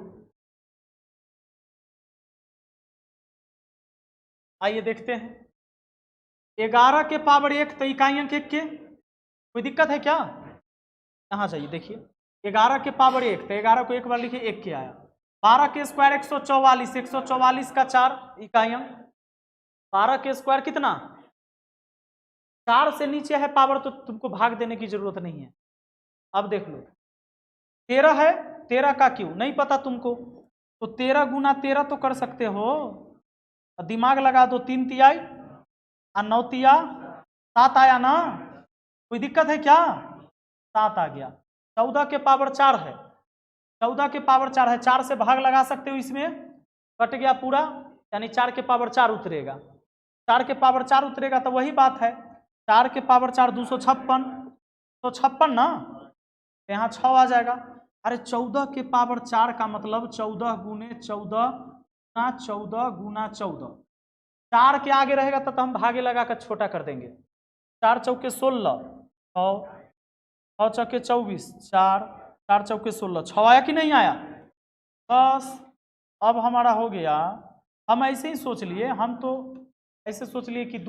आइए देखते हैं, 11 के पावर 1 तो इकाई अंक 1 के, कोई दिक्कत है क्या? यहाँ जाइए देखिए, 11 के पावर 1 तो 11 को एक बार लिखिए, 1 के आया। 12 के स्क्वायर 144, 144 का 4 इकाई अंक। 12 के स्क्वायर कितना? 4 से नीचे है पावर तो तुमको भाग देने की जरूरत नहीं है। अब देख लो, 13 है, 13 का क्यों नहीं पता तुमको, तो 13 गुना 13 तो कर सकते हो, दिमाग लगा दो। 3 तिहाई और 9 तिया 7 आया ना, कोई दिक्कत है क्या? 7 आ गया। 14 के पावर 4 है, 14 के पावर 4 है, 4 से भाग लगा सकते हो, इसमें कट गया पूरा, यानी 4 के पावर 4 उतरेगा। 4 के पावर 4 उतरेगा तो वही बात है, 4 के पावर 4 256, 256 ना, यहाँ 6 आ जाएगा। अरे 14 के पावर 4 का मतलब 14 गुने 14 गुना 14 गुना 14, 4 के आगे रहेगा तो हम भागे लगा कर छोटा कर देंगे। 4 चौके 16, 6 चौके 24, 4 चौके 16, 6 आया कि नहीं आया? बस अब हमारा हो गया। हम ऐसे ही सोच लिए, हम तो ऐसे सोच लिए कि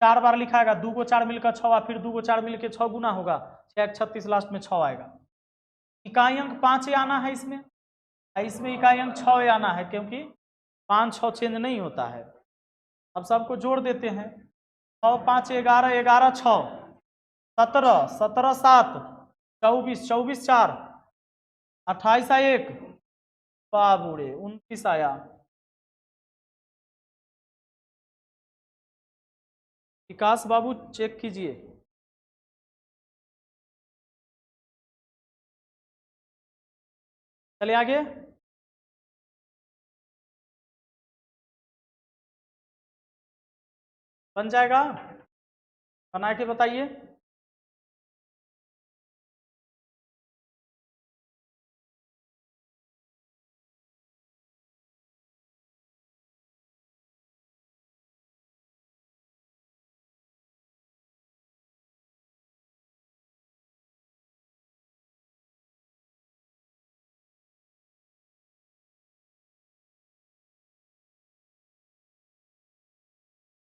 4 बार लिखाएगा, 2 को 4 मिलकर 6, फिर 2 को 4 मिलकर 6 गुना होगा, 6 36, लास्ट में 6 आएगा। इकाई अंक 5 आना है इसमें, इसमें इकाई अंक 6 आना है, क्योंकि 5 6 चेंज नहीं होता है। अब सबको जोड़ देते हैं। 6 5 11, 11 6 17, 17 7 24, 24 4 28 1 बाबूरे 29 आया। विकास बाबू चेक कीजिए। चलिए आगे। बन जाएगा, बना के बताइए।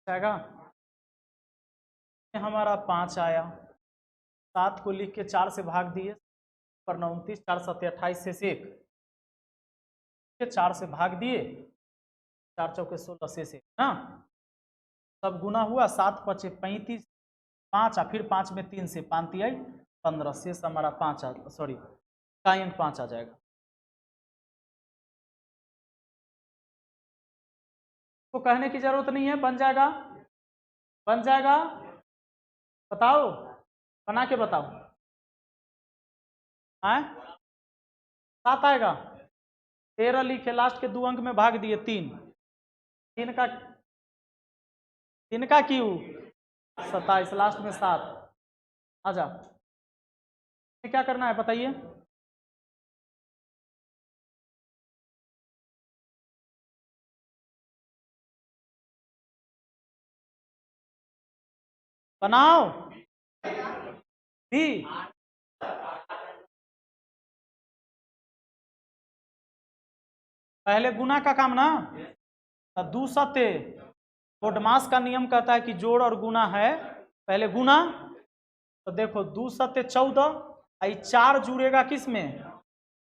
जाएगा, हमारा 5 आया। 7 को लिख के 4 से भाग दिए, पर 29, 4 7 28 से 1 4 से भाग दिए, 4 चौके 16 से 1 ना, सब गुना हुआ। 7 5 35, 5 फिर 5 में 3 से 5 आई 15 से हमारा 5 सॉरी का अंक 5 आ जाएगा। तो कहने की जरूरत नहीं है, बन जाएगा, बन जाएगा। बताओ, बना के बताओ। 7 आएगा। 13 लिखे, लास्ट के 2 अंक में भाग दिए 3, 3 का क्यू 27, लास्ट में 7 आ जा। क्या करना है बताइए। बनाओ भी। पहले गुना का काम ना, तो 2 सत्य कोडमास का नियम कहता है कि जोड़ और गुना है, पहले गुना। तो देखो 2 सत्य 14, 4 जुड़ेगा किस में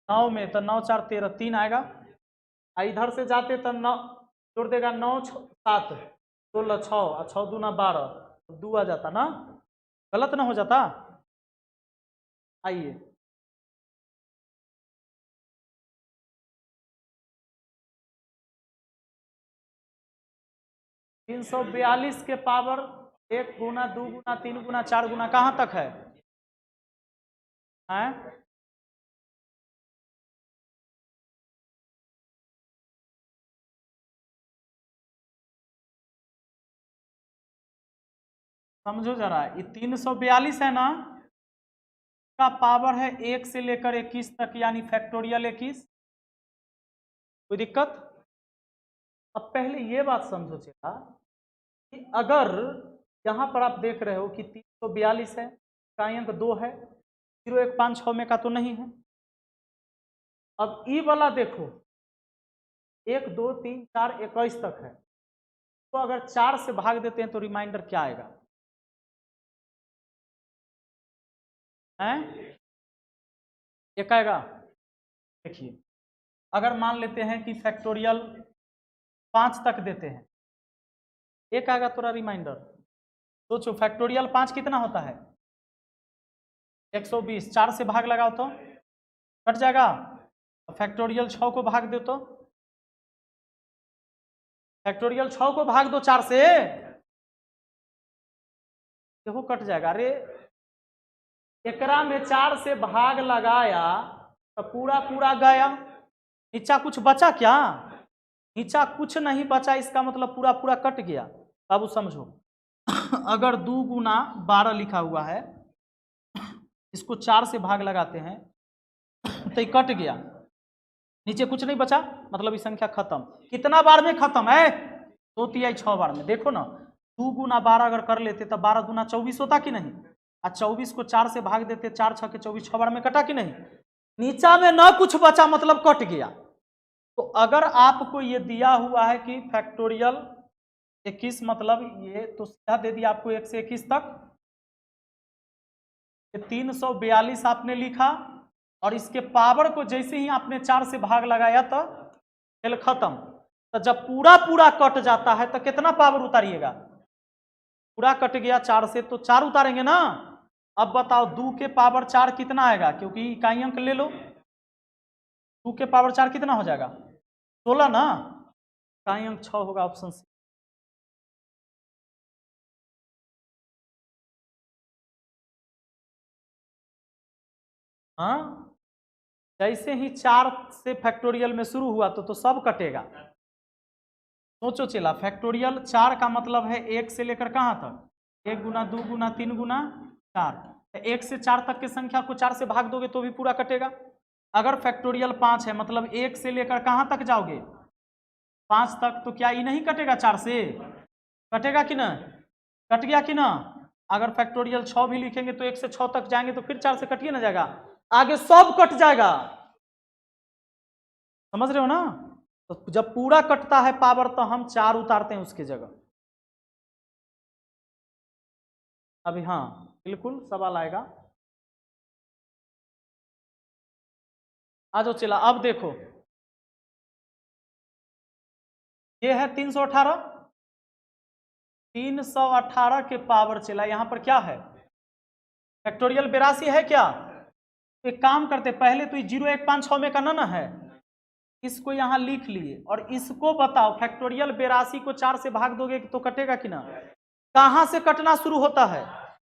9 में, तो 9 4 13 3 आएगा। इधर से जाते तो 9 जोड़ देगा, 9 7 16 6 और 6 दूना 12, 2 आ जाता ना, गलत ना हो जाता। आइए, तीन 342 के पावर 1 गुना 2 गुना 3 गुना 4 गुना कहाँ तक है? समझो जरा, ये 342 है ना, का पावर है 1 से लेकर 21 तक, यानी फैक्टोरियल 21। कोई दिक्कत? अब पहले ये बात समझो चला कि अगर यहाँ पर आप देख रहे हो कि 342 है, का अंक 2 है, 0 1 5 6 में का तो नहीं है। अब ई वाला देखो 1 2 3 4 21 तक है, तो अगर 4 से भाग देते हैं तो रिमाइंडर क्या आएगा? एक आएगा। देखिए, अगर मान लेते हैं कि फैक्टोरियल 5 तक देते हैं, एक आएगा थोड़ा रिमाइंडर। सोचो फैक्टोरियल 5 कितना होता है? 120। 4 से भाग लगाओ तो कट जाएगा। फैक्टोरियल 6 को भाग दो तो, फैक्टोरियल 6 को भाग दो 4 से, देखो कट जाएगा। अरे एकरा में 4 से भाग लगाया तो पूरा पूरा गया, नीचा कुछ बचा क्या? नीचा कुछ नहीं बचा, इसका मतलब पूरा पूरा कट गया। बाबू समझो, अगर 2 गुना 12 लिखा हुआ है, इसको 4 से भाग लगाते हैं तो ये कट गया, नीचे कुछ नहीं बचा, मतलब ये संख्या खत्म। कितना बार में खत्म है? 2 3 6 बार में। देखो ना, 2 गुना 12 अगर कर लेते तो 12 दूना 24 होता कि नहीं, और 24 को 4 से भाग देते, 4 6 के 24, 6 बार में कटा कि नहीं, नीचा में ना कुछ बचा, मतलब कट गया। तो अगर आपको ये दिया हुआ है कि फैक्टोरियल 21, मतलब ये तो सीधा दे दिया आपको 1 से 21 तक, 342 आपने लिखा, और इसके पावर को जैसे ही आपने 4 से भाग लगाया तो खेल खत्म। तो जब पूरा पूरा कट जाता है तो कितना पावर उतारिएगा? पूरा कट गया 4 से तो 4 उतारेंगे ना। अब बताओ 2 के पावर 4 कितना आएगा, क्योंकि इकाई अंक ले लो। 2 के पावर 4 कितना हो जाएगा? 16 ना। इकाई अंक 6 होगा, ऑप्शन सी। हाँ, जैसे ही 4 से फैक्टोरियल में शुरू हुआ तो सब कटेगा। सोचो चला, फैक्टोरियल 4 का मतलब है 1 से लेकर कहाँ तक? 1 गुना 2 गुना 3 गुना 4। 1 से 4 तक की संख्या को 4 से भाग दोगे तो भी पूरा कटेगा। अगर फैक्टोरियल 5 है मतलब 1 से लेकर कहाँ तक जाओगे? 5 तक, तो क्या ये नहीं कटेगा? 4 से कटेगा कि ना? कट गया कि ना? अगर फैक्टोरियल 6 भी लिखेंगे तो 1 से 6 तक जाएंगे तो फिर 4 से कटिए ना जाएगा, आगे सब कट जाएगा। समझ रहे हो ना? तो जब पूरा कटता है पावर तो हम 4 उतारते हैं उसकी जगह। अभी हाँ बिल्कुल सवाल आएगा। आ जाओ चला, अब देखो ये है 318। 318 के पावर चला, यहां पर क्या है? फैक्टोरियल 82 है क्या? तो एक काम करते, पहले तो 0156 में करना ना है, इसको यहां लिख लिए और इसको बताओ फैक्टोरियल 82 को 4 से भाग दोगे तो कटेगा कि ना? कहां से कटना शुरू होता है?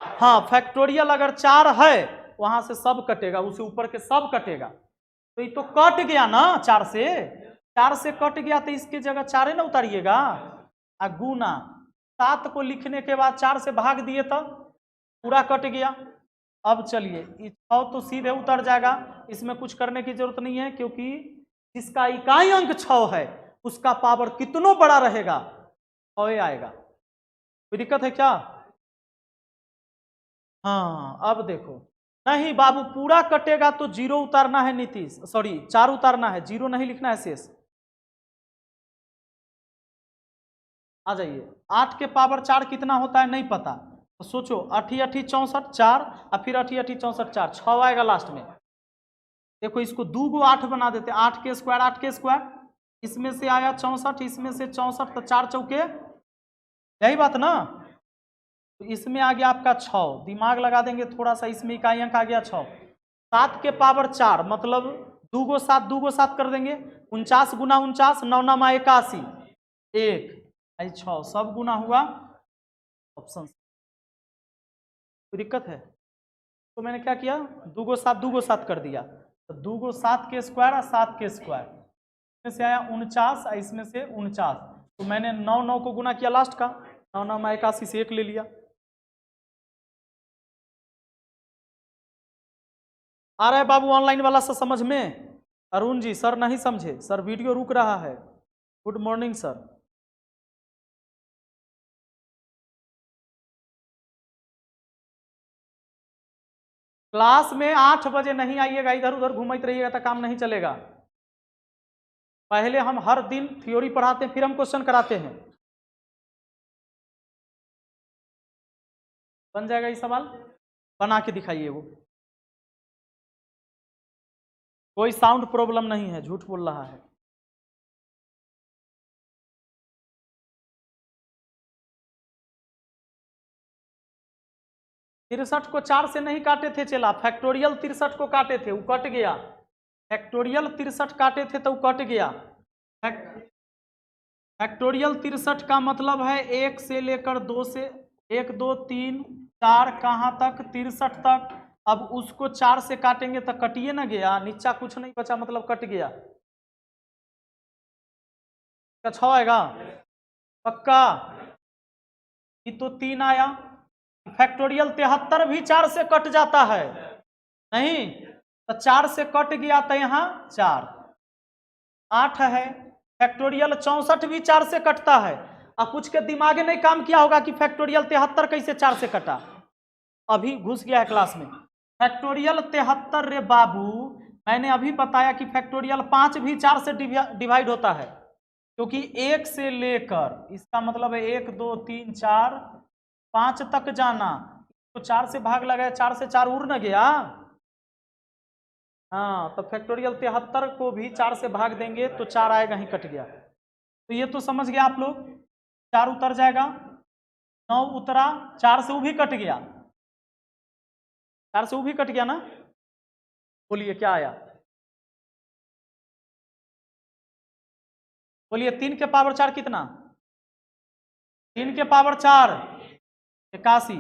हाँ, फैक्टोरियल अगर 4 है वहां से सब कटेगा, उसे ऊपर के सब कटेगा। तो ये तो कट गया ना 4 से। 4 से कट गया तो इसकी जगह 4 ना उतारिएगा, गुना 7 को लिखने के बाद 4 से भाग दिए तब पूरा कट गया। अब चलिए 6 तो सीधे उतर जाएगा, इसमें कुछ करने की जरूरत नहीं है, क्योंकि जिसका इकाई अंक 6 है उसका पावर कितना बड़ा रहेगा? 6 आएगा। कोई दिक्कत है क्या? हाँ, अब देखो, नहीं बाबू पूरा कटेगा तो 0 उतारना है नीतीश, सॉरी 4 उतारना है, 0 नहीं लिखना है शेष। आ जाइए, 8 के पावर 4 कितना होता है नहीं पता तो सोचो, 8 8 64 4 और फिर 8 8 64 4, 6 आएगा लास्ट में। देखो इसको 2 को 8 बना देते, 8 के स्क्वायर 8 के स्क्वायर, इसमें से आया 64, इसमें से 64 तो 4 चौके, यही बात ना। तो इसमें आ गया आपका 6, दिमाग लगा देंगे थोड़ा सा, इसमें इकाई अंक आ गया 6। 7 के पावर 4 मतलब 2 को 7 2 को 7 कर देंगे, 49 गुना 49, 9 9 81, 1 6 सब गुना हुआ, ऑप्शन। कोई दिक्कत है? तो मैंने क्या किया, 2 को 7 2 को 7 कर दिया, तो 2 को 7 के स्क्वायर और 7 के स्क्वायर, इसमें से आया 49 और इसमें से 49, तो मैंने 9 9 को गुना किया लास्ट का, 9 9 81 से 1 ले लिया। आ रहा है बाबू ऑनलाइन वाला सा समझ में? अरुण जी सर नहीं समझे, सर वीडियो रुक रहा है। Good morning sir. क्लास में 8 बजे नहीं आइएगा, इधर उधर घूमते रहिएगा तो काम नहीं चलेगा। पहले हम हर दिन थ्योरी पढ़ाते हैं फिर हम क्वेश्चन कराते हैं। बन जाएगा ये सवाल, बना के दिखाइए। वो कोई साउंड प्रॉब्लम नहीं है, झूठ बोल रहा है। तिरसठ को 4 से नहीं काटे थे चला, फैक्टोरियल 63 को काटे थे, वो कट गया। फैक्टोरियल 63 काटे थे तो वो कट गया। फैक्टोरियल 63 का मतलब है 1 से लेकर 2 से 1 2 3 4 कहाँ तक? 63 तक। अब उसको 4 से काटेंगे तो कटिए ना गया, नीचा कुछ नहीं बचा मतलब कट गया। 6 आएगा पक्का? ये तो 3 आया। फैक्टोरियल 73 भी 4 से कट जाता है, नहीं तो 4 से कट गया तो यहाँ 4 8 है। फैक्टोरियल 64 भी 4 से कटता है। अब कुछ के दिमागे नहीं काम किया होगा कि फैक्टोरियल 73 कैसे 4 से कटा, अभी घुस गया है क्लास में। फैक्टोरियल 73 रे बाबू, मैंने अभी बताया कि फैक्टोरियल 5 भी 4 से डिवाइड होता है, क्योंकि 1 से लेकर, इसका मतलब है 1 2 3 4 5 तक जाना, तो 4 से भाग लगाया, 4 से 4 उड़ न गया। हाँ, तो फैक्टोरियल 73 को भी 4 से भाग देंगे तो 4 आएगा, ही कट गया। तो ये तो समझ गया आप लोग, 4 उतर जाएगा, 9 उतरा, 4 से वो भी कट गया, 4 से वो भी कट गया ना, बोलिए क्या आया, बोलिए 3 के पावर 4 कितना, 3 के पावर 4 81,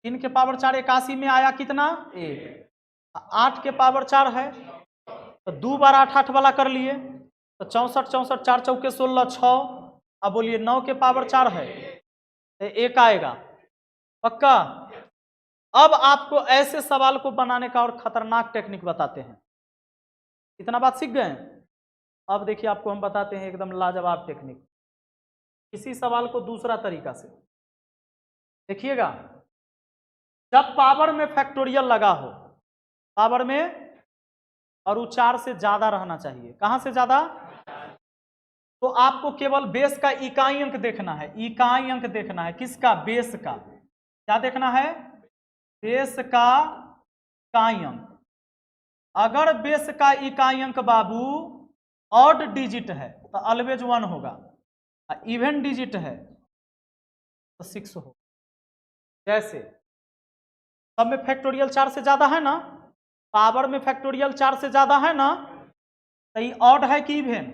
3 के पावर 4 81 में आया कितना 1, 8 के पावर 4 है तो 2 बार 8 8 वाला कर लिए तो 64 64 4 चौके 16 6। अब बोलिए 9 के पावर 4 है तो 1 आएगा, पक्का। अब आपको ऐसे सवाल को बनाने का और खतरनाक टेक्निक बताते हैं, इतना बात सीख गए। अब देखिए आपको हम बताते हैं एकदम लाजवाब टेक्निक, इसी सवाल को दूसरा तरीका से देखिएगा। जब पावर में फैक्टोरियल लगा हो, पावर में, और वो 4 से ज्यादा रहना चाहिए, कहां से ज्यादा, तो आपको केवल बेस का इकाई अंक देखना है, इकाई अंक देखना है, किसका, बेस का, क्या देखना है, बेस का इकाई अंक। अगर बेस का इकाई अंक बाबू ऑड डिजिट है तो ऑलवेज 1 होगा, इवन डिजिट है तो 6 होगा। जैसे सब में फैक्टोरियल 4 से ज्यादा है ना, पावर में फैक्टोरियल 4 से ज्यादा है ना, तो ये ऑड है कि इवन,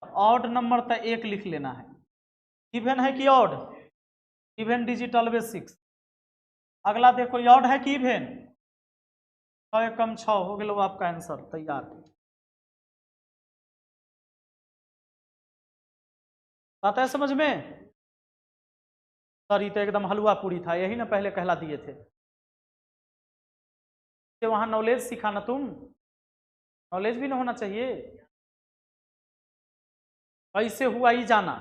ऑड नंबर तो 1 लिख लेना है, इवन है कि ऑड, इवन डिजिट ऑलवेज 6। अगला देखो ये ऑड है कि इवन, 6 कम 6 हो गया, आपका आंसर तैयार। बात है समझ में, सर ये तो एकदम हलवा पूरी था, यही ना पहले कहला दिए थे, वहां नॉलेज सीखा ना तुम, नॉलेज भी ना होना चाहिए, कैसे हुआ ही जाना।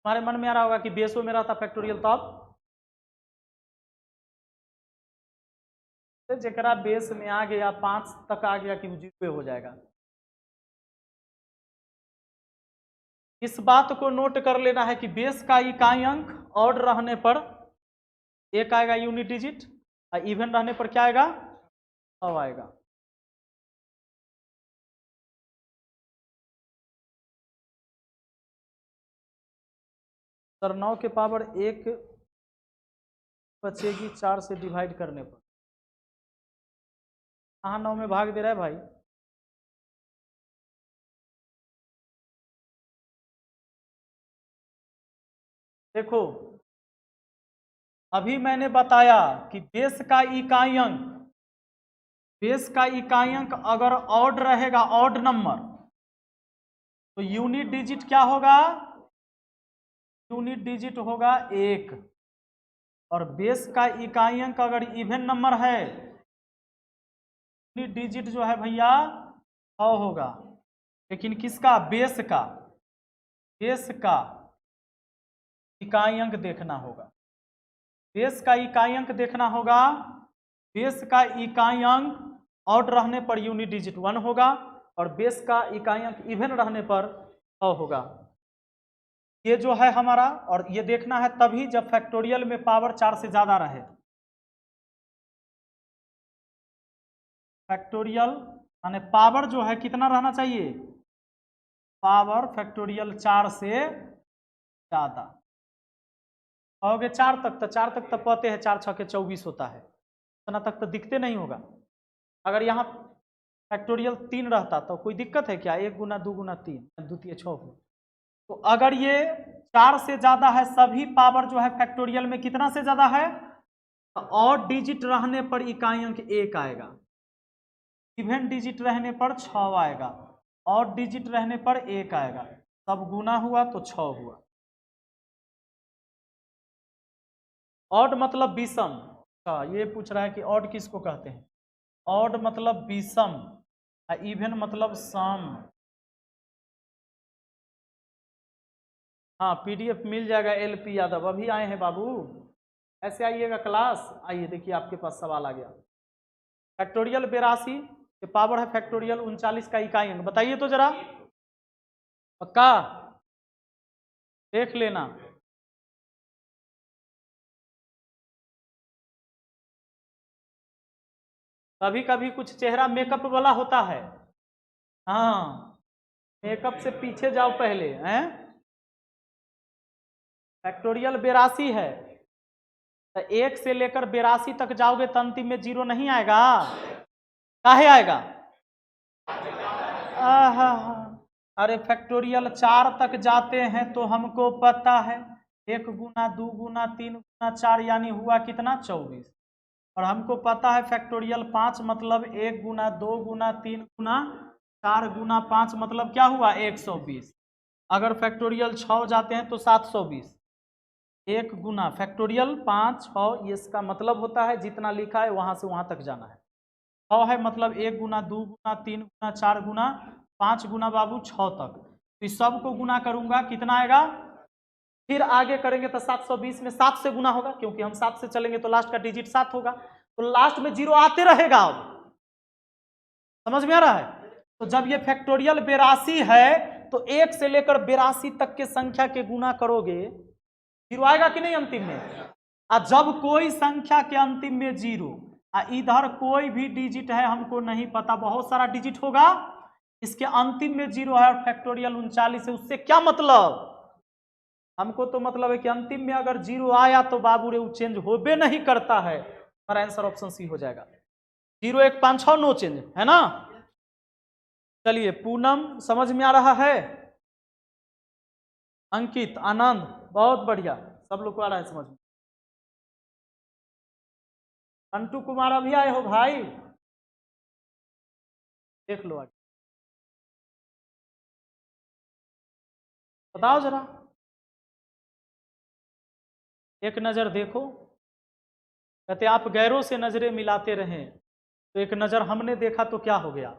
तुम्हारे मन में आ रहा होगा कि बेसो में रहता फैक्टोरियल, तो अब जरा बेस में आ गया 5 तक आ गया कि वो 0 हो जाएगा। इस बात को नोट कर लेना है कि बेस का इकाई अंक ऑड रहने पर 1 आएगा यूनिट डिजिट, और इवन रहने पर क्या आएगा, 9 आएगा। सर 9 के पावर 1 बचेगी 4 से डिवाइड करने पर, कहाँ 9 में भाग दे रहा है भाई, देखो अभी मैंने बताया कि बेस का इकाई अंक, बेस का इकाई अंक अगर ऑड रहेगा, ऑड नंबर, तो यूनिट डिजिट क्या होगा, यूनिट डिजिट होगा 1, और बेस का इकाई अंक अगर इवन नंबर है, यूनिट डिजिट जो है भैया 100 होगा। लेकिन किसका, बेस का, बेस का इकाई अंक देखना होगा, बेस का इकाई अंक देखना होगा, बेस का इकाई अंक ऑड रहने पर यूनिट डिजिट 1 होगा, और बेस का इकाई अंक इवन रहने पर 100 होगा। ये जो है हमारा, और ये देखना है तभी जब फैक्टोरियल में पावर 4 से ज्यादा रहे, फैक्टोरियल माने पावर जो है कितना रहना चाहिए, पावर फैक्टोरियल 4 से ज्यादा हो गए 4 तक, तो 4 तक तो पते हैं 4 6 के 24 होता है, इतना तक तो दिखते नहीं होगा। अगर यहाँ फैक्टोरियल 3 रहता तो कोई दिक्कत है क्या, 1 गुना 2 गुना 3 द्वितीय 6 हो। तो अगर ये 4 से ज्यादा है, सभी पावर जो है फैक्टोरियल में कितना से ज्यादा है, तो ऑड डिजिट रहने पर इकाई अंक 1 आएगा, इवन डिजिट रहने पर 6 आएगा, ऑड डिजिट रहने पर 1 आएगा, सब गुना हुआ तो 6 हुआ। ऑड मतलब विषम, ये पूछ रहा है कि ऑड किसको कहते हैं, ऑड मतलब विषम, इवन मतलब सम। हाँ पीडीएफ मिल जाएगा, एलपी यादव अभी आए हैं बाबू, ऐसे आइएगा क्लास, आइए देखिए आपके पास सवाल आ गया। फैक्टोरियल 82 के पावर है फैक्टोरियल 39 का इकाई अंक बताइए तो जरा, पक्का देख लेना। कभी कभी कुछ चेहरा मेकअप वाला होता है। हाँ, मेकअप से पीछे जाओ पहले हैं। फैक्टोरियल 82 है, तो 1 से लेकर 82 तक जाओगे तो अंतिम में 0 नहीं आएगा। काहे आएगा? आहा, अरे फैक्टोरियल 4 तक जाते हैं तो हमको पता है 1 गुना 2 गुना 3 गुना 4 यानी हुआ कितना 24। और हमको पता है फैक्टोरियल 5 मतलब 1 गुना 2 गुना 3 गुना 4 गुना 5 मतलब क्या हुआ 120। अगर फैक्टोरियल 6 जाते हैं तो 720। 1 गुना फैक्टोरियल 5 6 इसका मतलब होता है जितना लिखा है वहां से वहां तक जाना है। 6 है मतलब 1 गुना 2 गुना 3 गुना 4 गुना 5 गुना बाबू 6 तक। तो इस सब को गुना करूंगा कितना आएगा, फिर आगे करेंगे तो 720 में 7 से गुना होगा, क्योंकि हम 7 से चलेंगे तो लास्ट का डिजिट 7 होगा, तो लास्ट में 0 आते रहेगा। अब समझ में आ रहा है? तो जब ये फैक्टोरियल 82 है तो 1 से लेकर 82 तक के संख्या के गुना करोगे 0 आएगा कि नहीं अंतिम में। और जब कोई संख्या के अंतिम में 0, इधर कोई भी डिजिट है हमको नहीं पता, बहुत सारा डिजिट होगा, इसके अंतिम में 0 है और फैक्टोरियल 39 है, उससे क्या मतलब? हमको तो मतलब है कि अंतिम में अगर 0 आया तो बाबू रे वो चेंज होबे नहीं करता है। हमारा आंसर ऑप्शन सी हो जाएगा। 0 1 5 6 नो चेंज है ना। चलिए पूनम समझ में आ रहा है, अंकित आनंद बहुत बढ़िया, सब लोग को आ रहा है समझ में। अंटू कुमार अभी आए हो भाई, देख लो आगे, बताओ जरा, एक नजर देखो। कहते आप गैरों से नजरें मिलाते रहें, तो एक नजर हमने देखा तो क्या हो गया।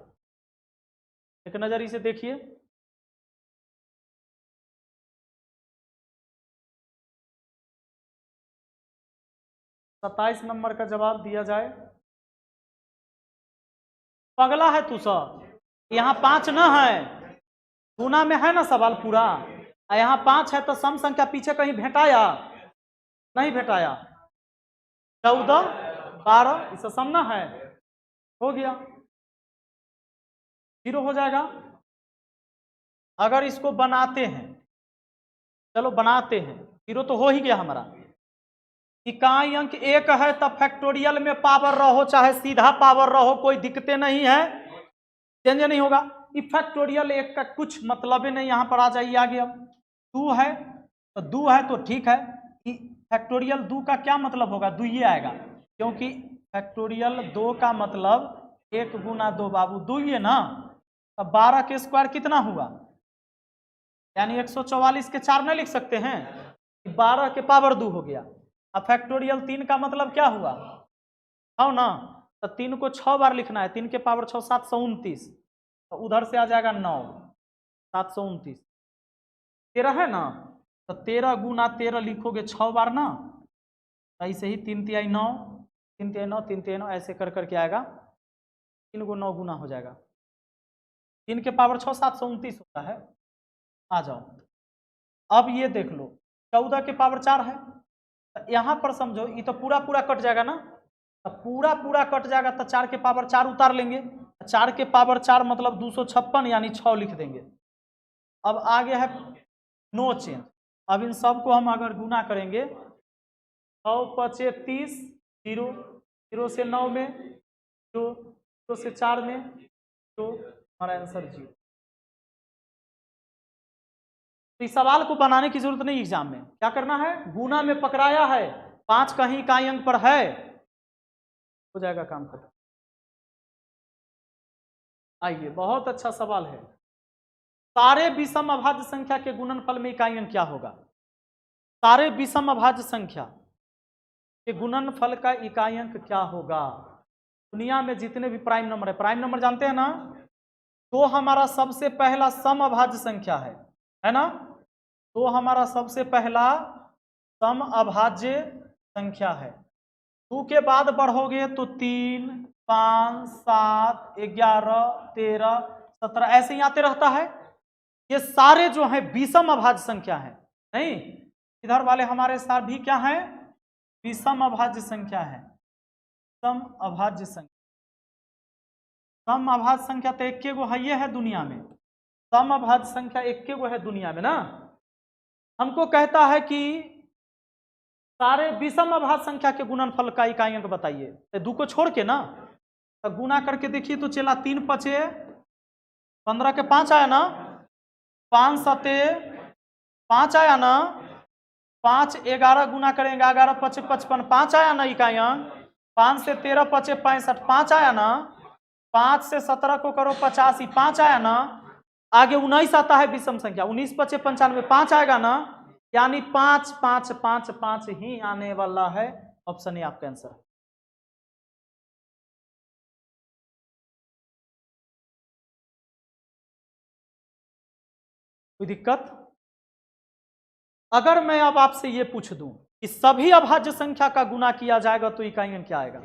एक नजर इसे देखिए, 27 नंबर का जवाब दिया जाए। पगला है तू सब, यहाँ 5 न है, गुना में है ना सवाल पूरा, यहाँ 5 है तो सम संख्या पीछे कहीं भेटाया नहीं भेटाया। 14 12 इसे सम न है, हो गया 0 हो जाएगा। अगर इसको बनाते हैं, चलो बनाते हैं, 0 तो हो ही गया हमारा। इकाई अंक 1 है तब फैक्टोरियल में पावर रहो चाहे सीधा पावर रहो कोई दिक्कतें नहीं है, चेंज नहीं होगा। फैक्टोरियल 1 का कुछ मतलब ही नहीं, यहां पर आ जाइए आगे। अब 2 है तो 2 है तो ठीक है, फैक्टोरियल 2 का क्या मतलब होगा, 2 ही आएगा, क्योंकि फैक्टोरियल 2 का मतलब 1 गुना 2 बाबू 2 ही है ना। अब 12 के स्क्वायर कितना हुआ, यानी 144 के 4 नहीं लिख सकते हैं, 12 के पावर 2 हो गया। अब फैक्टोरियल 3 का मतलब क्या हुआ, हो ना, तो 3 को 6 बार लिखना है, 3 के पावर 6 729, तो उधर से आ जाएगा 9 729, 13 है ना, तो 13 गुना 13 लिखोगे 6 बार ना, ऐसे ही 3 तिहाई 9 3 तिहाई 9 3 तिहाई 9 ऐसे कर करके आएगा, 3 को 9 गुना हो जाएगा, 3 के पावर 6 729 होता है। आ जाओ, अब ये देख लो 14 के पावर 4 है, तो यहाँ पर समझो ये तो पूरा पूरा कट जाएगा ना, तो पूरा पूरा कट जाएगा तो 4 के पावर 4 उतार लेंगे, 4 के पावर 4 मतलब 256 यानी 6 लिख देंगे। अब आगे है नो चेंज। अब इन सब को हम अगर गुना करेंगे 6 5 30, 0 0 से 9 में 0 0 से 4 में, तो हमारा आंसर 0। तो इस सवाल को बनाने की जरूरत नहीं, एग्जाम में क्या करना है, गुना में पकड़ाया है, 5 कहीं इकाई अंक पर है, हो जाएगा काम खत्म। आइए बहुत अच्छा सवाल है, सारे विषम अभाज्य संख्या के गुणनफल में इकाई अंक क्या होगा। सारे विषम अभाज्य संख्या के गुणनफल का इकाई अंक क्या होगा। दुनिया में जितने भी प्राइम नंबर है, प्राइम नंबर जानते हैं ना, तो हमारा सबसे पहला सम अभाज्य संख्या है ना, तो हमारा सबसे पहला सम अभाज्य संख्या है। 2 के बाद बढ़ोगे तो 3 5 7 11 13 17 ऐसे ही आते रहता है। ये सारे जो हैं विषम अभाज्य संख्या है, नहीं इधर वाले हमारे साथ भी क्या है, विषम अभाज्य संख्या है, सम अभाज्य संख्या। सम अभाज्य संख्या तो एक गो है, ये है दुनिया में, सम अभाज्य संख्या एक गो है दुनिया में ना। हमको कहता है कि सारे विषम अभाज्य संख्या के गुणनफल का इकाई अंक बताइए, तो 2 को छोड़ के ना, तो गुना करके देखिए तो चला 3 पचे 15 के 5 आया ना, 5 सते 5 आया ना, 5 11 गुना करेंगे 11 पचे 55 5 आया ना इकाई अंक, 5 से 13 पचे 65 5 आया ना, 5 से 17 को करो 85 5 आया ना, आगे 19 आता है विषम संख्या, 19 पचे 95 5 आएगा ना, यानी 5 5 5 5 ही आने वाला है। ऑप्शन ए आपका आंसर है। कोई दिक्कत? अगर मैं अब आपसे ये पूछ दूं कि सभी अभाज्य संख्या का गुना किया जाएगा तो इकाई अंक क्या आएगा?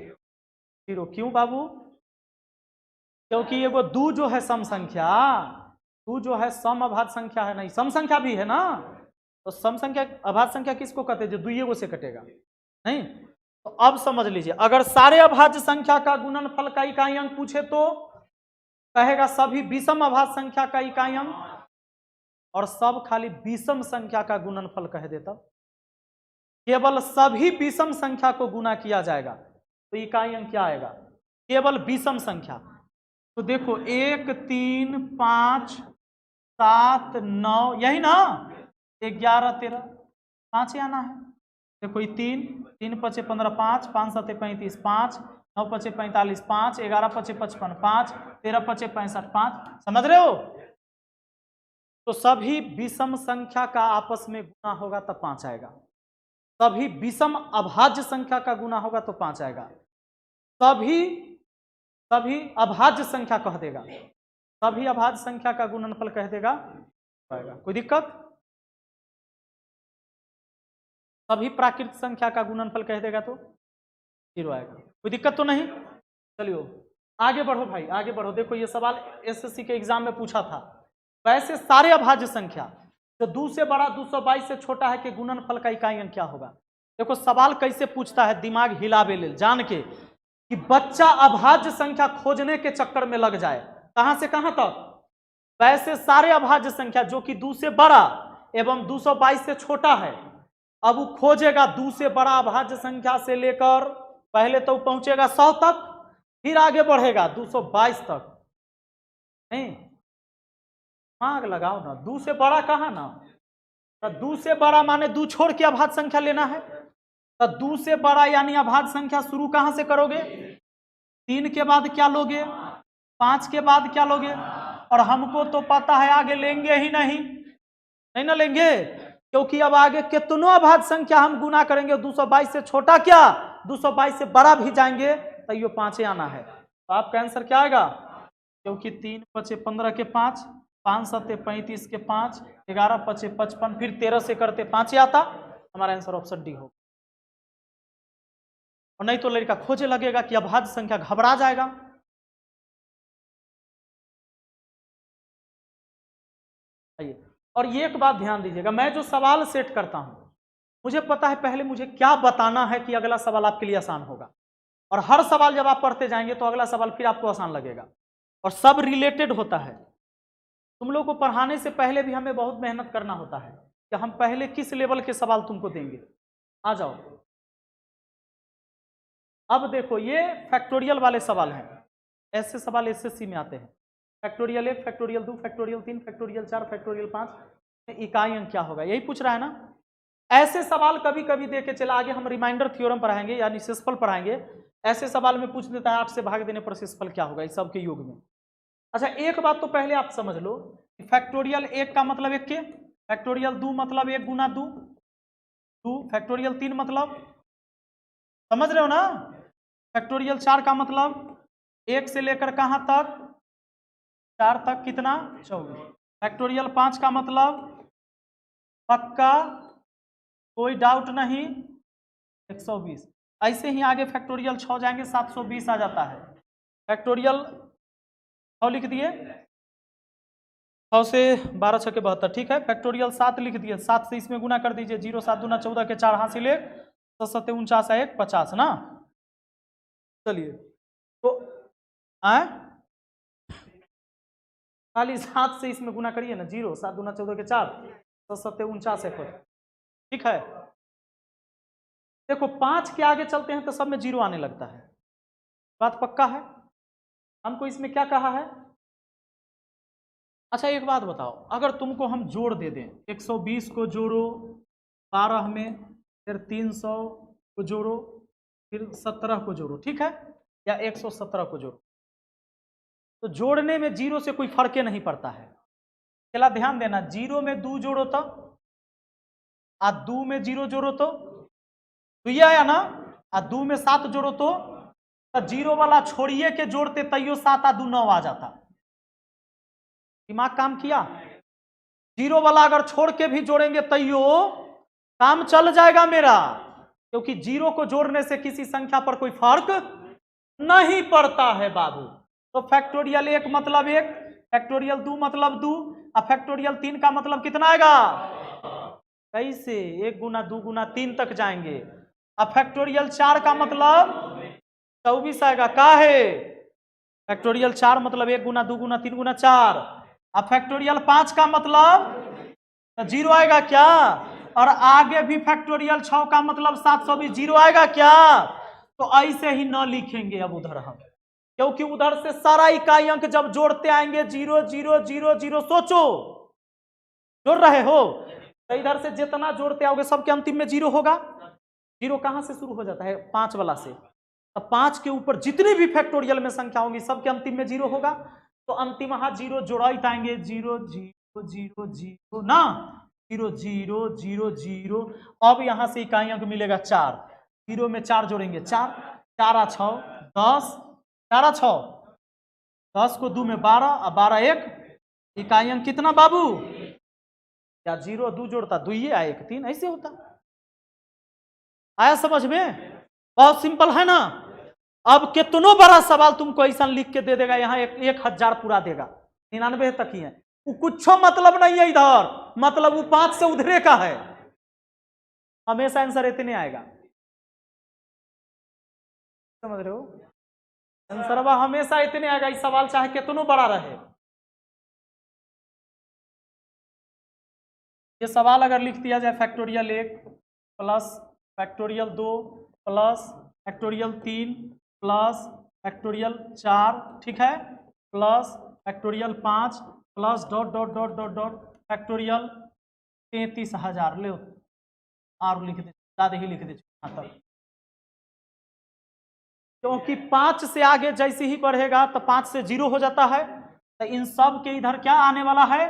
0। क्यों बाबू? क्योंकि ये वो 2 जो है सम संख्या, 2 जो है सम अभाज्य संख्या है, नहीं सम संख्या भी है ना, तो सम संख्या अभाज्य संख्या किसको कहते हैं? जो 2 से कटेगा नहीं। तो अब समझ लीजिए, अगर सारे अभाज्य संख्या का गुणनफल का इकाई अंक पूछे तो कहेगा सभी विषम अभाज्य संख्या का इकाई अंक, और सब खाली विषम संख्या का गुणनफल कह देता। केवल सभी विषम संख्या को गुना किया जाएगा तो इकाई अंक क्या आएगा? केवल विषम संख्या। तो देखो 1 3 5 7 9, यही ना, 11 13 5 ही आना है। देखो 3 3 पचे 15 5 5 सते 35 5 9 पचे 45 5 11 पचे 55 5 13 पचे 65 5। समझ रहे हो? तो सभी विषम संख्या का आपस में गुना होगा तब 5 आएगा, सभी विषम अभाज्य संख्या का गुना होगा तो 5 आएगा, सभी अभाज्य संख्या कह देगा, सभी अभाज्य संख्या का गुणनफल कह देगा आएगा। कोई दिक्कत? सभी प्राकृतिक संख्या का गुणनफल कह देगा तो 0 आएगा। कोई दिक्कत तो नहीं? चलिए आगे बढ़ो भाई, आगे बढ़ो। देखो ये सवाल एसएससी के एग्जाम में पूछा था। वैसे सारे अभाज्य संख्या जो 2 से बड़ा 222 से छोटा है के गुणनफल का इकाई अंक क्या होगा? देखो सवाल कैसे पूछता है, दिमाग हिलावे ले जान के कि बच्चा अभाज्य संख्या खोजने के चक्कर में लग जाए। कहां से कहां तक? वैसे सारे अभाज्य संख्या जो कि 2 से बड़ा एवं 222 से छोटा है, अब वो खोजेगा 2 से बड़ा अभाज्य संख्या से लेकर पहले तो पहुंचेगा 100 तक, फिर आगे बढ़ेगा 222 तक। नहीं आग लगाओ ना, 2 से बड़ा कहाँ ना, तो 2 से बड़ा माने 2 छोड़ के अभाज्य संख्या लेना है, तो 2 से बड़ा यानी अभाज्य संख्या शुरू कहां से करोगे? 3 के बाद क्या लोगे? 5 के बाद क्या लोगे? और हमको तो पता है आगे लेंगे ही नहीं ना लेंगे, क्योंकि अब आगे कितनों अभाज्य संख्या हम गुना करेंगे 222 से छोटा क्या 222 से बड़ा भी जाएंगे तो ये 5 आना है। तो आपका आंसर क्या आएगा? क्योंकि 3 पचे 15 के 5 5 सते 35 के 5 11 पचे 55 फिर 13 से करते 5 ही आता, हमारा आंसर ऑप्शन डी होगा। और नहीं तो लड़का खोजे लगेगा कि अभाज्य संख्या, घबरा जाएगा। आइए, और ये एक बात ध्यान दीजिएगा, मैं जो सवाल सेट करता हूं मुझे पता है पहले मुझे क्या बताना है कि अगला सवाल आपके लिए आसान होगा, और हर सवाल जब आप पढ़ते जाएंगे तो अगला सवाल फिर आपको आसान लगेगा, और सब रिलेटेड होता है। तुम लोग को पढ़ाने से पहले भी हमें बहुत मेहनत करना होता है कि हम पहले किस लेवल के सवाल तुमको देंगे। आ जाओ, अब देखो ये फैक्टोरियल वाले सवाल हैं, ऐसे सवाल एसएससी में आते हैं। Factorial 1 factorial 2 factorial 3 factorial 4 factorial 5 इकाई अंक क्या होगा, यही पूछ रहा है ना। ऐसे सवाल कभी कभी दे के चला, आगे हम रिमाइंडर थ्योरम पढ़ाएंगे यानी शेषफल पढ़ाएंगे, ऐसे सवाल में पूछ देता है आपसे भाग देने पर शेषफल क्या होगा इस सब के योग में। अच्छा एक बात तो पहले आप समझ लो कि फैक्टोरियल 1 का मतलब 1 के, फैक्टोरियल 2 मतलब 1 गुना 2 2, फैक्टोरियल 3 मतलब, समझ रहे हो ना, फैक्टोरियल 4 का मतलब 1 से लेकर कहां तक 4 तक कितना 24, फैक्टोरियल 5 का मतलब पक्का कोई डाउट नहीं 120, ऐसे ही आगे फैक्टोरियल 6 जाएंगे 720 आ जाता है, फैक्टोरियल 6 लिख दिए 6 से 12 6 के 72, ठीक है, फैक्टोरियल 7 लिख दिए, 7 से इसमें गुना कर दीजिए, 0 7 दूना 14 के 4 हासिल 1 7 7 49 1 50 ना। चलिए तो खाली 7 से इसमें गुना करिए ना, 0, 7 दूना 14 के 4, 7 49 है। ठीक है, देखो 5 के आगे चलते हैं तो सब में 0 आने लगता है, बात पक्का है। हमको इसमें क्या कहा है? अच्छा एक बात बताओ, अगर तुमको हम जोड़ दे दें, 120 को जोड़ो 12 में, फिर 300 को जोड़ो, फिर 17 को जोड़ो, ठीक है, या 117 को जोड़ो, तो जोड़ने में 0 से कोई फर्क नहीं पड़ता है। चला ध्यान देना, 0 में 2 जोड़ो तो, आ 2 में 0 जोड़ो तो ये आया ना, आ 2 में 7 जोड़ो तो 0 वाला छोड़िए के जोड़ते तैयो 7 आ 2 9 आ जाता। दिमाग काम किया? 0 वाला अगर छोड़ के भी जोड़ेंगे तैयो काम चल जाएगा मेरा, क्योंकि 0 को जोड़ने से किसी संख्या पर कोई फर्क नहीं पड़ता है बाबू। तो फैक्टोरियल 1 मतलब 1, फैक्टोरियल 2 मतलब 2, और फैक्टोरियल 3 का मतलब कितना आएगा? कैसे? 1 गुना 2 गुना 3 तक जाएंगे। अब फैक्टोरियल 4 का मतलब 24 आएगा, का है? फैक्टोरियल 4 मतलब 1 गुना 2 गुना 3 गुना 4। अब फैक्टोरियल 5 का मतलब 0 आएगा क्या? और आगे भी फैक्टोरियल 6 का मतलब 720, 0 आएगा क्या? तो ऐसे ही न लिखेंगे अब उधर हम, क्योंकि उधर से सारा इकाई अंक जब जोड़ते आएंगे 0 0 0 0, सोचो जोड़ रहे हो, तो इधर से जितना जोड़ते आओगे सबके अंतिम में 0 होगा। 0 कहां से शुरू हो जाता है? 5 वाला से। अब 5 के ऊपर जितनी भी फैक्टोरियल में संख्या होंगी सबके अंतिम में 0 होगा, तो अंतिम 0 जोड़ा आएंगे, 0 0 0 0 ना, 0 0 0 0। अब यहां से इकाई अंक मिलेगा 4, 0 में 4 जोड़ेंगे 4, 4 6 10, 4 6 10 को 2 में 12, और 12 1, इकाई अंक कितना बाबू? या 0 2 जोड़ता 2 ही आया, 1 3, ऐसे होता। आया समझ में? बहुत सिंपल है ना। अब कितनो बड़ा सवाल तुमको ऐसा लिख के दे देगा, यहाँ 1000 पूरा देगा, 99 तक ही है, कुछ मतलब नहीं है इधर, मतलब वो 5 से उधरे का है, हमेशा आंसर इतने आएगा, समझ रहे हो? आंसर हमेशा इतने आएगा, इस सवाल चाहे कितनो बड़ा रहे। ये सवाल अगर लिख दिया जाए factorial 1 plus factorial 2 plus factorial 3 plus factorial 4, ठीक है, plus factorial 5 plus dot dot dot dot dot factorial 33,000, ले और लिख दे, ज्यादा ही लिख दे तक, क्योंकि 5 से आगे जैसे ही बढ़ेगा तो 5 से 0 हो जाता है, तो इन सब के इधर क्या आने वाला है?